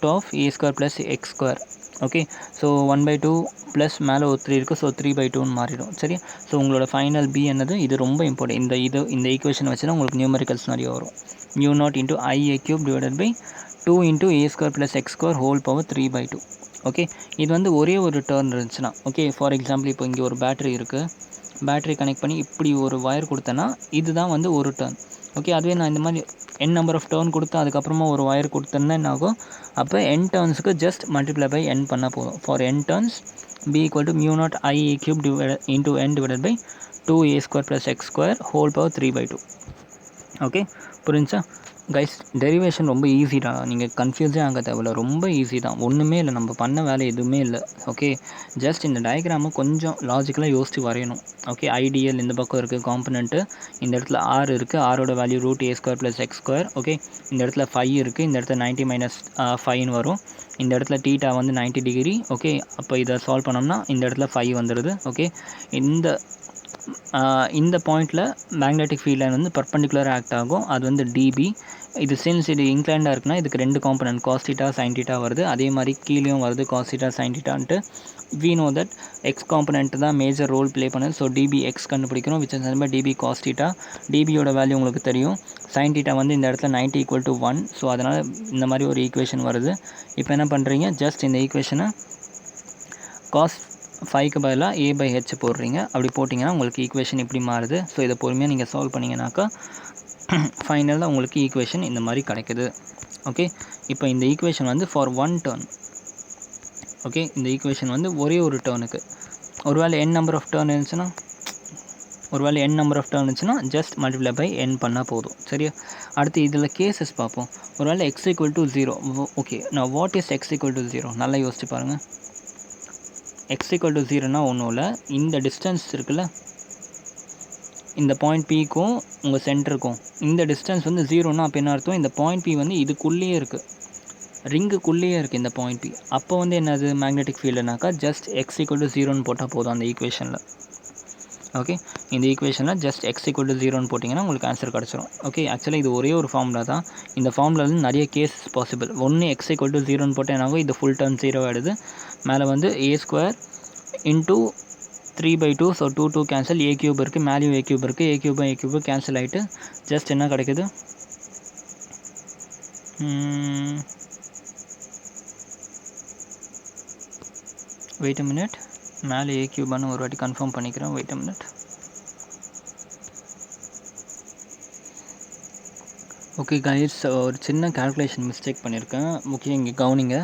+ x². Okay, so 1/2 plus மேலே ஒரு 3 இருக்குது, ஸோ 3/2 மாறிடும். சரி, ஸோ உங்களோட ஃபைனல் பி என்னது, இது ரொம்ப இம்பார்ட்டன்ட். இந்த ஈக்குவேஷன் வச்சுன்னா உங்களுக்கு நியூமரிக்கல்ஸ் நிறைய வரும். μ0 × ia³ divided 2 × a² + x² whole power 3/2. Okay, இது வந்து ஒரே ஒரு டர்ன் இருந்துச்சுன்னா, ஓகே, ஃபார் எக்ஸாம்பிள் இப்போ இங்கே ஒரு பேட்டரி இருக்குது, பேட்டரி கனெக்ட் பண்ணி இப்படி ஒரு வயர் கொடுத்தேன்னா இதுதான் வந்து ஒரு டர்ன். ஓகே, அதுவே நான் இந்த மாதிரி n நம்பர் ஆஃப் டர்ன் கொடுத்து அதுக்கப்புறமா ஒரு வயர் கொடுத்தேன்னா என்ன ஆகும், அப்போ n டர்ன்ஸுக்கு ஜஸ்ட் மல்டிப்ளை பை n பண்ணால் போதும். For n turns b = μ0 ia³ × n divided 2a² + x² whole power 3/2. Okay, புரிஞ்சா கைஸ்? டெரிவேஷன் ரொம்ப ஈஸிடா, நீங்கள் கன்ஃபியூஸே ஆக தேவையில்ல, ரொம்ப ஈஸி தான், ஒன்றுமே இல்லை, நம்ம பண்ண வேலை எதுவுமே இல்லை. ஓகே, ஜஸ்ட் இந்த டயக்ராமை கொஞ்சம் லாஜிக்கலாக யோசித்து வரையணும். ஓகே, ஐடியல் இந்த பக்கம் இருக்குது, காம்பனண்ட்டு இந்த இடத்துல r இருக்குது, ஆரோட வேல்யூ √a² + x². ஓகே, இந்த இடத்துல 5 இருக்குது, இந்த இடத்துல 90 - 5 வரும், இந்த இடத்துல தீட்டா வந்து 90 டிகிரி. ஓகே, அப்போ இதை சால்வ் பண்ணோம்னா இந்த இடத்துல 5 வந்துடுது. ஓகே, இந்த பாயிண்டில் மேக்னெட்டிக் ஃபீல்ட் லைன் வந்து பர்பண்டிகுலராக ஆக்ட் ஆகும், அது வந்து டிபி. இது சின்ஸ் இது இன்க்ளைண்டாக இருக்குன்னா இதுக்கு 2 காம்பனன்ட் cos θ sin θ வருது, அதே மாதிரி கீழேயும் வருது cos θ sin θன்ட்டு. we know that x component தான் மேஜர் ரோல் ப்ளே பண்ணுது. ஸோ டிபி எக்ஸ் கண்டுபிடிக்கணும், விச் இஸ் டிபி cos θ. டிபியோட வேல்யூ உங்களுக்கு தெரியும், sin θ வந்து இந்த இடத்துல 90 = 1. ஸோ அதனால் இந்த மாதிரி ஒரு ஈக்குவேஷன் வருது. இப்போ என்ன பண்ணுறீங்க, ஜஸ்ட் இந்த ஈக்குவேஷனை cos 5க்கு பதிலாக a/h போடுறீங்க. அப்படி போட்டிங்கன்னா உங்களுக்கு ஈக்குவேஷன் இப்படி மாறுது. ஸோ இதை பொறுமையாக நீங்கள் சால்வ் பண்ணிங்கனாக்கா ஃபைனலாக உங்களுக்கு ஈக்குவேஷன் இந்த மாதிரி கிடைக்குது. ஓகே, இப்போ இந்த ஈக்குவேஷன் வந்து ஃபார் 1 டர்ன். ஓகே, இந்த ஈக்குவேஷன் வந்து ஒரே ஒரு டர்னுக்கு, ஒருவேளை n நம்பர் ஆஃப் டர்ன் இருந்துச்சுன்னா ஜஸ்ட் மல்டிப்ளை பை n பண்ணால் போதும். சரியா, அடுத்து இதில் கேசஸ் பார்ப்போம். ஒருவேளை x = 0. ஓகே, நான் வாட் இஸ் x = 0 நல்லா யோசிச்சு பாருங்கள். x = 0னா ஒன்றும் இல்லை, இந்த டிஸ்டன்ஸ் இருக்குல்ல, இந்த பாயிண்ட் Pக்கும் உங்கள் சென்டருக்கும் இந்த டிஸ்டன்ஸ் வந்து 0னா அப்போ என்ன அர்த்தம், இந்த பாயிண்ட் P வந்து இதுக்குள்ளேயே இருக்குது, ரிங்குக்குள்ளேயே இருக்குது இந்த பாயிண்ட் P. அப்போ வந்து என்னது மேக்னெட்டிக் ஃபீல்டுனாக்கா ஜஸ்ட் x = 0ன்னு போட்டால் போதும் அந்த ஈக்குவேஷனில். ஓகே, இந்த ஈக்குவேஷனில் ஜஸ்ட் x = 0ன்னு போட்டிங்கன்னா உங்களுக்கு ஆன்சர் கிடச்சிரும். ஓகே, ஆக்சுவலாக இது ஒரே ஒரு ஃபார்முலா தான், இந்த ஃபார்முலாவில் நிறைய கேஸ் பாசிபிள். ஒன்று x = 0ன்னு போட்டால் என்னாகும், இது ஃபுல் டர்ன் 0 ஆகிடுது, மேலே வந்து a² × 3/2. ஸோ 2 கேன்சல், a³ இருக்குது, மேலேயும் a³ இருக்குது, a³ கேன்சல் ஆகிட்டு ஜஸ்ட் என்ன கிடைக்குது, வெயிட் அ மினிட், மேலே a³ ஒரு வாட்டி கன்ஃபார்ம் பண்ணிக்கிறேன், wait a minute. Okay guys, ஒரு சின்ன கால்குலேஷன் மிஸ்டேக் பண்ணியிருக்கேன், முக்கியம் இங்கே கவனிங்க.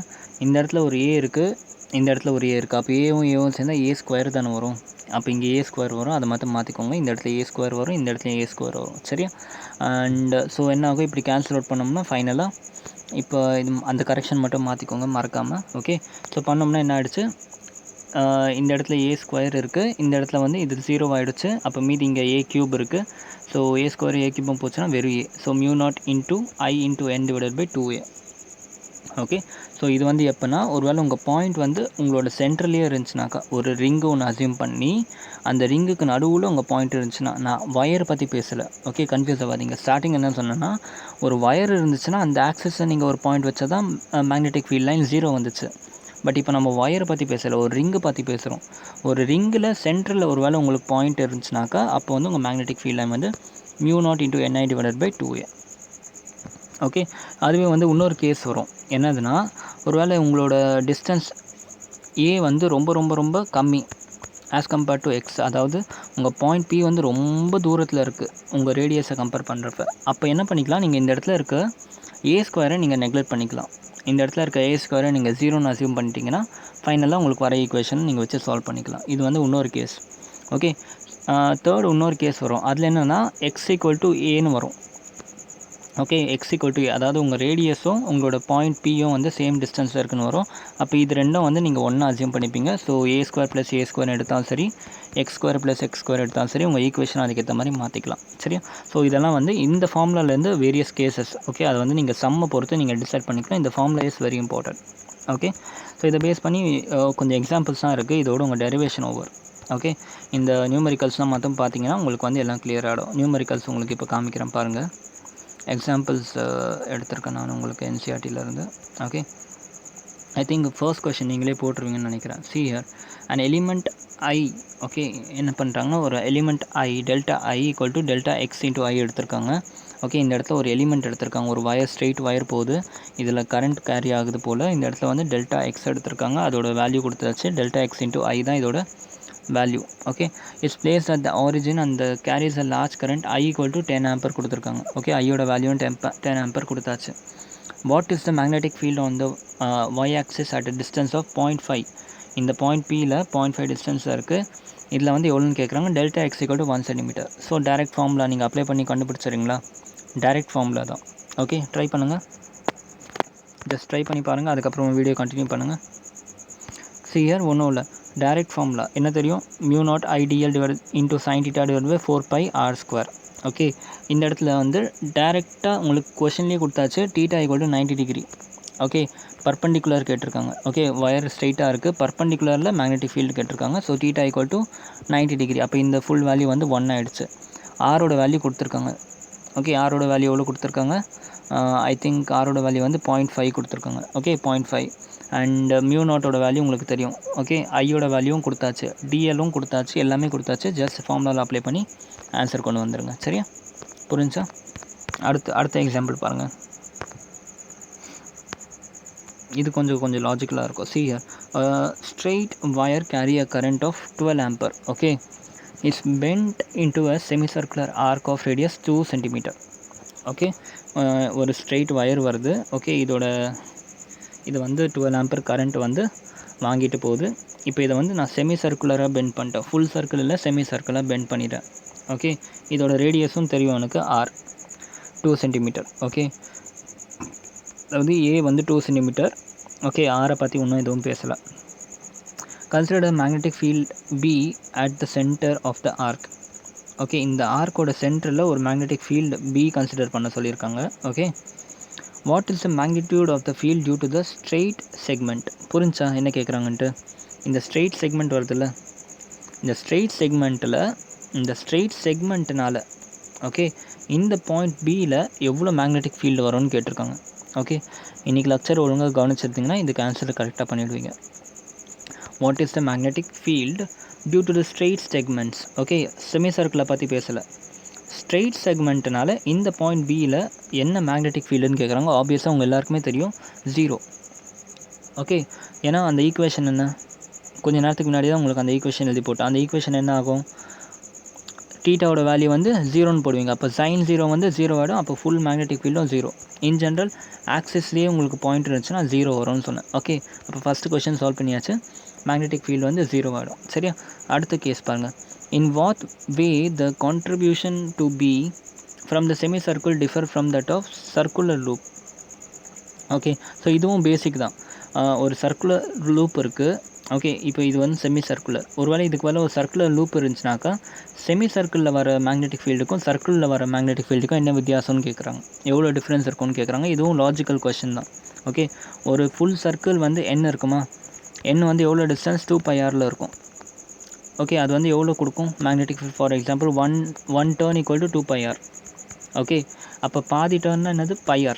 இந்த இடத்துல ஒரு a இருக்குது, இந்த இடத்துல ஒரு a இருக்குது, அப்போ ஏவும் சேர்ந்தால் a² தானே வரும், அப்போ இங்கே a² வரும், அதை மட்டும் மாற்றிக்கோங்க. இந்த இடத்துல a² வரும், இந்த இடத்துல a² வரும். சரியா, அண்ட் ஸோ என்ன ஆகும், இப்படி கேன்சல் அவுட் பண்ணோம்னா ஃபைனலாக இப்போ இது அந்த கரெக்ஷன் மட்டும் மாற்றிக்கோங்க மறக்காமல். ஓகே, ஸோ பண்ணோம்னா என்ன ஆகிடுச்சு, இந்த இடத்துல a² இருக்குது, இந்த இடத்துல வந்து இது 0 ஆகிடுச்சு, அப்போ மீதி இங்கே a³ இருக்குது. ஸோ a² a³ போச்சுன்னா வெறும் a. So μ0 × I × n divided 2a. Okay, so இது வந்து எப்போனா, ஒருவேளை உங்கள் பாயிண்ட் வந்து உங்களோட சென்டர்லேயே இருந்துச்சுனாக்கா, ஒரு ரிங்கு ஒன்று அசியூம் பண்ணி அந்த ரிங்குக்கு நடுவில் உங்கள் பாயிண்ட் இருந்துச்சுன்னா, நான் வயரை பற்றி பேசலை. ஓகே, கன்ஃபியூஸ் ஆகாதீங்க. ஸ்டார்டிங் என்ன சொன்னேன்னா, ஒரு வயர் இருந்துச்சுன்னா அந்த ஆக்சஸை நீங்கள் ஒரு பாயிண்ட் வச்சா தான் மேக்னெட்டிக் ஃபீல்ட் லைன் 0 வந்துச்சு. பட் இப்போ நம்ம வயரை பற்றி பேசலை, ஒரு ரிங்கு பற்றி பேசுகிறோம். ஒரு ரிங்கில் சென்டரில் ஒரு வேளை உங்களுக்கு பாயிண்ட் இருந்துச்சுனாக்கா அப்போ வந்து உங்கள் மேக்னெட்டிக் ஃபீல்ட் லைன் வந்து μ0 × ni டிவைடட் 2a. ஓகே, அதுவே வந்து இன்னொரு கேஸ் வரும், என்னதுன்னா ஒருவேளை உங்களோட டிஸ்டன்ஸ் a வந்து ரொம்ப ரொம்ப ரொம்ப கம்மி ஆஸ் கம்பேர்ட் டு எக்ஸ், அதாவது உங்கள் பாயிண்ட் P வந்து ரொம்ப தூரத்தில் இருக்குது உங்கள் ரேடியஸை கம்பேர் பண்ணுறப்ப. அப்போ என்ன பண்ணிக்கலாம், நீங்கள் இந்த இடத்துல இருக்க a² நீங்கள் நெக்லெக்ட் பண்ணிக்கலாம். இந்த இடத்துல இருக்க a² நீங்கள் 0ன்னு அசியூம் பண்ணிட்டீங்கன்னா ஃபைனலாக உங்களுக்கு வர ஈக்குவேஷன் நீங்கள் வச்சு சால்வ் பண்ணிக்கலாம். இது வந்து இன்னொரு கேஸ். ஓகே, தேர்ட் இன்னொரு கேஸ் வரும், அதில் என்னென்னா x = aன்னு வரும். ஓகே, எக்ஸ் ஈக்குவல் டு அதாவது உங்கள் ரேடியஸும் உங்களோட பாயிண்ட் பியும் வந்து சேம் டிஸ்டன்ஸில் இருக்குன்னு வரும். அப்போ இது ரெண்டும் வந்து நீங்கள் ஒன்றா அசியூம் பண்ணிப்பீங்க. ஸோ a² + a² எடுத்தாலும் சரி, x² + x² எடுத்தாலும் சரி, உங்கள் ஈக்குவேஷன் அதுக்கேற்ற மாதிரி மாற்றிக்கலாம். சரியா? ஸோ இதெல்லாம் வந்து இந்த ஃபார்முலாலேருந்து வேரியஸ் கேசஸ். ஓகே, அதை வந்து நீங்கள் சம்மை பொறுத்து நீங்கள் டிசைட் பண்ணிக்கலாம். இந்த formula is very important. Okay, so இதை பேஸ் பண்ணி கொஞ்சம் எக்ஸாம்பிள்ஸ்லாம் இருக்குது. இதோட உங்கள் டெரிவேஷன் ஓவர். ஓகே, இந்த நியூமெரிக்கல்ஸ்லாம் மட்டும் பார்த்தீங்கன்னா உங்களுக்கு வந்து எல்லாம் கிளியர் ஆகிடும். நியூமெரிக்கல்ஸ் உங்களுக்கு இப்போ காமிக்கிறேன் பாருங்கள். எக்ஸாம்பிள்ஸ் எடுத்திருக்கேன் நான் உங்களுக்கு என்சிஆர்டியிலேருந்து. Okay, I think first question நீங்களே போட்டுருவீங்கன்னு நினைக்கிறேன். See here and element I. Okay, என்ன பண்ணுறாங்கன்னா ஒரு element I delta I equal to delta x into I எடுத்திருக்காங்க. ஓகே, இந்த இடத்துல ஒரு எலிமெண்ட் எடுத்திருக்காங்க. ஒரு வயர், ஸ்ட்ரெயிட் வயர் போகுது. இதில் கரண்ட் கேரி ஆகுது போல். இந்த இடத்துல வந்து டெல்டா எக்ஸ் எடுத்திருக்காங்க. அதோட வேல்யூ கொடுத்தாச்சு. டெல்டா எக்ஸ் இன்ட்டு ஐ தான் இதோட value. Okay, is placed at the origin and carries a large current I equal to 10 ampere கொடுத்துருக்காங்க. ஓகே, ஐயோட வேல்யூ 10 ampere கொடுத்தாச்சு. What is the magnetic field on the y axis at a distance of 0.5? இந்த point பியில் 0.5 டிஸ்டன்ஸில் இருக்குது. இதில் வந்து எவ்வளோன்னு கேட்குறாங்க. Delta X equal to 1 centimetre. So direct formula நீங்கள் அப்ளை பண்ணி கண்டுபிடிச்சிடுறீங்களா? டேரெக்ட் ஃபார்முலா தான். ஓகே, ட்ரை பண்ணுங்கள். ஜஸ்ட் ட்ரை பண்ணி பாருங்கள். அதுக்கப்புறம் வீடியோ கண்டினியூ பண்ணுங்கள். See here ஒன்றும் இல்லை, டைரக்ட் ஃபார்முலா என்ன தெரியும்? μ0 IDL × sin θ / 4πr². ஓகே, இந்த இடத்துல வந்து டைரெக்டாக உங்களுக்கு கொஷின்லேயே கொடுத்தாச்சு. θ = 90 டிகிரி. ஓகே, பர்பண்டிகுலர் கேட்டிருக்காங்க. ஓகே, வயர் ஸ்ட்ரைட்டாக இருக்குது. பர்பண்டிகுலரில் மேக்னெட்டிக் ஃபீல்டு கேட்டிருக்காங்க. So θ = 90 degree. அப்போ இந்த ஃபுல் வேல்யூ வந்து 1 ஆகிடுச்சு. ஆரோட வேல்யூ கொடுத்துருக்காங்க. ஓகே, ஆரோட வேல்யூ எவ்வளோ கொடுத்துருக்காங்க? ஐ திங்க் ஆரோட வேல்யூ வந்து 0.5 கொடுத்துருக்காங்க. ஓகே, 0.5 அண்ட் μ0ஓட வேல்யூ உங்களுக்கு தெரியும். ஓகே, ஐயோட வேல்யூவும் கொடுத்தாச்சு, டிஎல்லும் கொடுத்தாச்சு, எல்லாமே கொடுத்தாச்சு. ஜஸ்ட் ஃபார்முலாவில் அப்ளை பண்ணி ஆன்சர் கொண்டு வந்துடுங்க. சரியா? புரிஞ்சா? அடுத்த எக்ஸாம்பிள் பாருங்கள். இது கொஞ்சம் லாஜிக்கலாக இருக்கும். See here, straight wire carry a current of 12 ampere. Okay, it's bent into a semicircular arc of radius 2 cm. Okay, ஒரு ஸ்ட்ரெயிட் வயர் வருது. ஓகே, இது வந்து 12 ஆம்பர் கரண்ட் வந்து வாங்கிட்டு போகுது. இப்போ இதை வந்து நான் செமி சர்க்குலராக பெண்ட் பண்ணிட்டேன். ஃபுல் சர்க்கிள் இல்லை, செமி சர்க்குலாக பெண்ட் பண்ணிட்டேன். ஓகே, இதோட ரேடியஸும் தெரியும் எனக்கு, ஆர் 2 சென்டிமீட்டர். ஓகே, அதாவது ஏ வந்து 2 சென்டிமீட்டர். ஓகே, ஆரை பற்றி இன்னும் எதுவும் பேசலை. Consider magnetic field B at the centre of the arc. Okay, இந்த ஆர்க்கோட சென்டரில் ஒரு மேக்னெட்டிக் ஃபீல்டு பி கன்சிடர் பண்ண சொல்லியிருக்காங்க. Okay, what is the magnitude of the field due to the straight segment? புரிஞ்சா என்ன கேட்குறாங்கன்ட்டு? இந்த ஸ்ட்ரெயிட் செக்மெண்ட் வருதுல்ல, இந்த ஸ்ட்ரெயிட் செக்மெண்ட்னால ஓகே இந்த பாயிண்ட் பியில் எவ்வளோ மேக்னெட்டிக் ஃபீல்டு வரும்னு கேட்டிருக்காங்க. ஓகே, இன்றைக்கி லெக்சர் ஒழுங்காக கவனிச்சிருந்தீங்கன்னா இதுக்கு ஆன்சர் கரெக்டாக பண்ணிவிடுவீங்க. What is the magnetic field due to the straight segments? Okay, semi சர்க்கிளை பற்றி பேசலை, ஸ்ட்ரெயிட் செக்மெண்ட்னால இந்த பாயிண்ட் பியில் என்ன மேக்னெட்டிக் ஃபீல்டுன்னு கேட்குறாங்க. ஆப்வியஸாக உங்கள் எல்லாருக்குமே தெரியும் 0. ஓகே, ஏன்னா அந்த ஈக்குவேஷன் என்ன, கொஞ்சம் நேரத்துக்கு முன்னாடி தான் உங்களுக்கு அந்த ஈக்குவேஷன் எழுதி போட்டேன். அந்த ஈக்குவேஷன் என்ன ஆகும்? தீட்டாவோட வேல்யூ வந்து 0ன்னு போடுவீங்க. அப்போ sin 0 வந்து 0 ஆகிடும். அப்போ ஃபுல் மேக்னெட்டிக் ஃபீல்டும் 0. இன் ஜென்ரல் ஆக்சிஸ்லேயே உங்களுக்கு பாயிண்ட் இருந்துச்சுன்னா 0 வரும்னு சொன்னேன். ஓகே, அப்போ ஃபஸ்ட்டு கொஷின் சால்வ் பண்ணியாச்சு. மேக்னெட்டிக் ஃபீல்டு வந்து 0 ஆகிடும். சரியா? அடுத்த கேஸ் பாருங்கள். In what way the contribution to B from the semicircle differ from that of circular loop? Okay, so இதுவும் பேசிக் தான். ஒரு சர்க்குலர் லூப் இருக்குது. ஓகே, இப்போ இது வந்து செமி சர்க்குலர். ஒருவேளை இதுக்கு மேலே ஒரு சர்க்குலர் லூப் இருந்துச்சுனாக்கா செமி சர்க்கிளில் வர மேக்னெட்டிக் ஃபீல்டுக்கும் சர்க்கிளில் வர மேக்னெட்டிக் ஃபீல்டுக்கும் என்ன வித்தியாசம்னு கேட்குறாங்க. எவ்வளோ டிஃப்ரென்ஸ் இருக்கும்னு கேட்குறாங்க. இதுவும் லாஜிக்கல் கொஷின் தான். ஓகே, ஒரு ஃபுல் சர்க்கிள் வந்து n இருக்குமா, n வந்து எவ்வளோ டிஸ்டன்ஸ் 2πrல இருக்கும். ஓகே, அது வந்து எவ்வளோ கொடுக்கும் magnetic field? For example one turn equal to 2πr. Okay, அப்போ பாதி டர்ன்னா என்னது? πr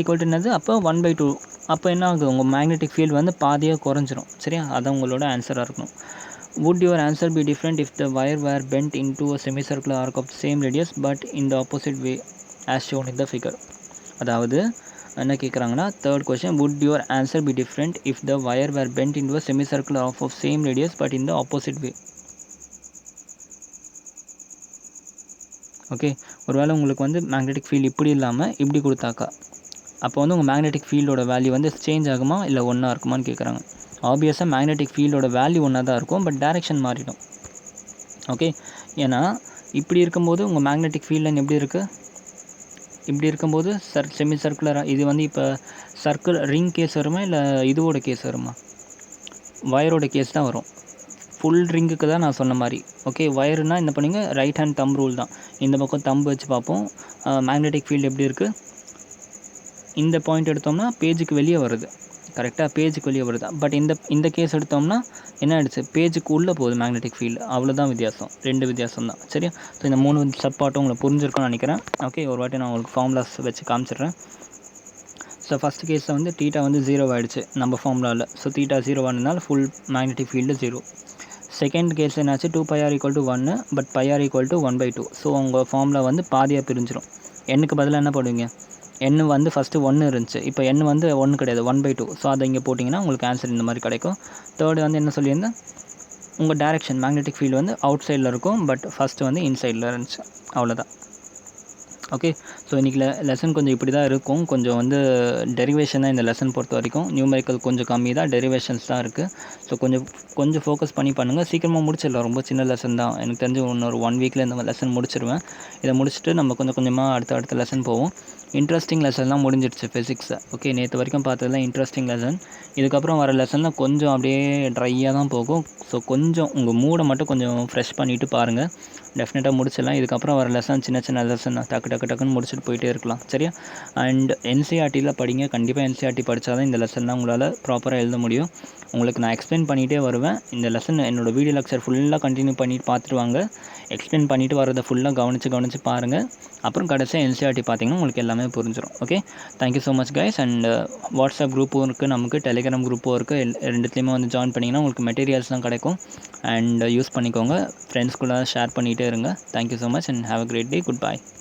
ஈக்குவல் டு என்னது? அப்போ 1/2. அப்போ என்ன ஆகுது? உங்கள் மேக்னெட்டிக் ஃபீல்டு வந்து பாதியாக குறைஞ்சிரும். சரியா? அதான் உங்களோட ஆன்சராக இருக்கணும். Would your answer be different if the wire were bent into a semicircular arc of the same radius but in the opposite way as shown in the figure? அதாவது என்ன கேட்குறாங்கன்னா, third question, would your answer be different if the wire were bent into a semicircular arc of same radius but in the opposite way? Okay, ஒருவேளை உங்களுக்கு வந்து magnetic field இப்படி இல்லாமல் இப்படி கொடுத்தாக்கா அப்போ வந்து உங்கள் மேக்னெட்டிக் ஃபீல்டோட வேல்யூ வந்து சேஞ்ச் ஆகுமா இல்லை ஒன்றா இருக்குமான்னு கேட்குறாங்க. ஆப்வியஸாக மேக்னெட்டிக் ஃபீல்டோட வேல்யூ ஒன்றா தான் இருக்கும், பட் டைரெக்ஷன் மாறிடும். ஓகே, ஏன்னா இப்படி இருக்கும்போது உங்கள் மேக்னெட்டிக் ஃபீல்டு எப்படி இருக்குது? இப்படி இருக்கும்போது செமி சர்க்குலராக இது வந்து இப்போ சர்க்கிள் ரிங் கேஸ் வருமா இல்லை இதுவோட கேஸ் வருமா? வயரோட கேஸ் தான் வரும். ஃபுல் ரிங்குக்கு தான் நான் சொன்ன மாதிரி. ஓகே, வயருனால் என்ன பண்ணுங்க, ரைட் ஹேண்ட் தம்ப் ரூல் தான். இந்த பக்கம் தம்பு வச்சு பார்ப்போம். மேக்னெட்டிக் ஃபீல்டு எப்படி இருக்குது, இந்த பாயிண்ட் எடுத்தோம்னா பேஜுக்கு வெளியே வருது. கரெக்டாக பேஜுக்கு வெளியே வருது. பட் இந்த கேஸ் எடுத்தோம்னா என்ன ஆகிடுச்சு, பேஜுக்கு உள்ளே போகுது மேக்னெட்டிக் ஃபீல்டு. அவ்வளோதான் வித்தியாசம், 2 வித்தியாசம் தான். சரியா? ஸோ இந்த 3 சப்பாட்டும் உங்களுக்கு புரிஞ்சிருக்கும்னு நினைக்கிறேன். ஓகே, ஒரு வாட்டி நான் உங்களுக்கு ஃபார்முலாஸ் வச்சு காமிச்சிடுறேன். ஸோ ஃபஸ்ட் கேஸில் வந்து தீட்டா வந்து 0 ஆகிடுச்சு நம்ம ஃபார்முலாவில். ஸோ தீட்டா 0 ஆனதுனால full magnetic field 0. Second case என்னாச்சு, 2πr = 1 பட் πr = 1/2. ஸோ உங்கள் ஃபார்முலா வந்து பாதியாக பிரிஞ்சிடும். எண்ணுக்கு பதிலாக என்ன பண்ணுவீங்க, எண் வந்து ஃபஸ்ட்டு 1 இருந்துச்சு, இப்போ எண் வந்து 1 கிடையாது, 1/2. ஸோ அதை இங்கே போட்டிங்கன்னா உங்களுக்கு ஆன்சர் இந்த மாதிரி கிடைக்கும். தேர்டு வந்து என்ன சொல்லியிருந்தேன், உங்கள் டைரெக்ஷன் மேக்னெட்டிக் ஃபீல்டு வந்து அவுட் சைடில் இருக்கும், பட் ஃபஸ்ட்டு வந்து இன்சைடில் இருந்துச்சு. அவ்வளோதான். ஓகே, ஸோ இன்றைக்கி லெசன் கொஞ்சம் இப்படி தான் இருக்கும். கொஞ்சம் வந்து டெரிவேஷன் தான் இந்த லெசன் பொறுத்த வரைக்கும். நியூமெரிக்கல் கொஞ்சம் கம்மி தான், டெரிவேஷன்ஸ் தான் இருக்குது. ஸோ கொஞ்சம் ஃபோக்கஸ் பண்ணி பண்ணுங்கள். சீக்கிரமாக முடிச்சிடலாம். ரொம்ப சின்ன லெசன் தான். எனக்கு தெரிஞ்சு இன்னொரு 1 வீக்கில் இந்த லெசன் முடிச்சிடுவேன். இதை முடிச்சுட்டு நம்ம கொஞ்சம் கொஞ்சமாக அடுத்த லெசன் போவோம். இன்ட்ரெஸ்டிங் லெசன்லாம் முடிஞ்சிடுச்சு ஃபிசிக்ஸை. ஓகே, நேற்று வரைக்கும் பார்த்ததுலாம் இன்ட்ரெஸ்டிங் லெசன். இதுக்கப்புறம் வர லெசன்லாம் கொஞ்சம் அப்படியே ட்ரையாக தான் போகும். ஸோ கொஞ்சம் உங்கள் மூடை மட்டும் கொஞ்சம் ஃப்ரெஷ் பண்ணிவிட்டு பாருங்கள். டெஃபினட்டாக முடிச்சிடலாம். இதுக்கப்புறம் வர லெசன் சின்ன லெசன் டக்குன்னு முடிச்சுட்டு போயிட்டே இருக்கலாம். சரியா? அண்ட் என்சிஆர்டியில் படிங்க. கண்டிப்பாக என்சிஆர்டி படித்தா தான் இந்த லெசன் தான் உங்களால் ப்ராப்பராக எழுத முடியும். உங்களுக்கு நான் எக்ஸ்பிளைன் பண்ணிகிட்டே வருவேன். இந்த லெசன் என்னோடய வீடியோ லெக்சர் ஃபுல்லாக கண்டினியூ பண்ணிட்டு பார்த்துட்டு வாங்க. எக்ஸ்பிளைன் பண்ணிவிட்டு வரதை ஃபுல்லாக கவனித்து பாருங்கள். அப்புறம் கடைசியாக என்சிஆர்டி பார்த்தீங்கன்னா உங்களுக்கு எல்லாமே புரிஞ்சிடும். Okay, thank you so much guys. And WhatsApp குரூப்பும் இருக்குது, நமக்கு டெலிகிராம் குரூப்பும் இருக்குது. ரெண்டுத்துலேயுமே வந்து ஜாயின் பண்ணிங்கன்னா உங்களுக்கு மெட்டீரியல்ஸ்லாம் கிடைக்கும். அண்ட் யூஸ் பண்ணிக்கோங்க. ஃப்ரெண்ட்ஸ்குள்ளே ஷேர் பண்ணிகிட்டே இருங்க. Thank you so much and have a great day. Good by.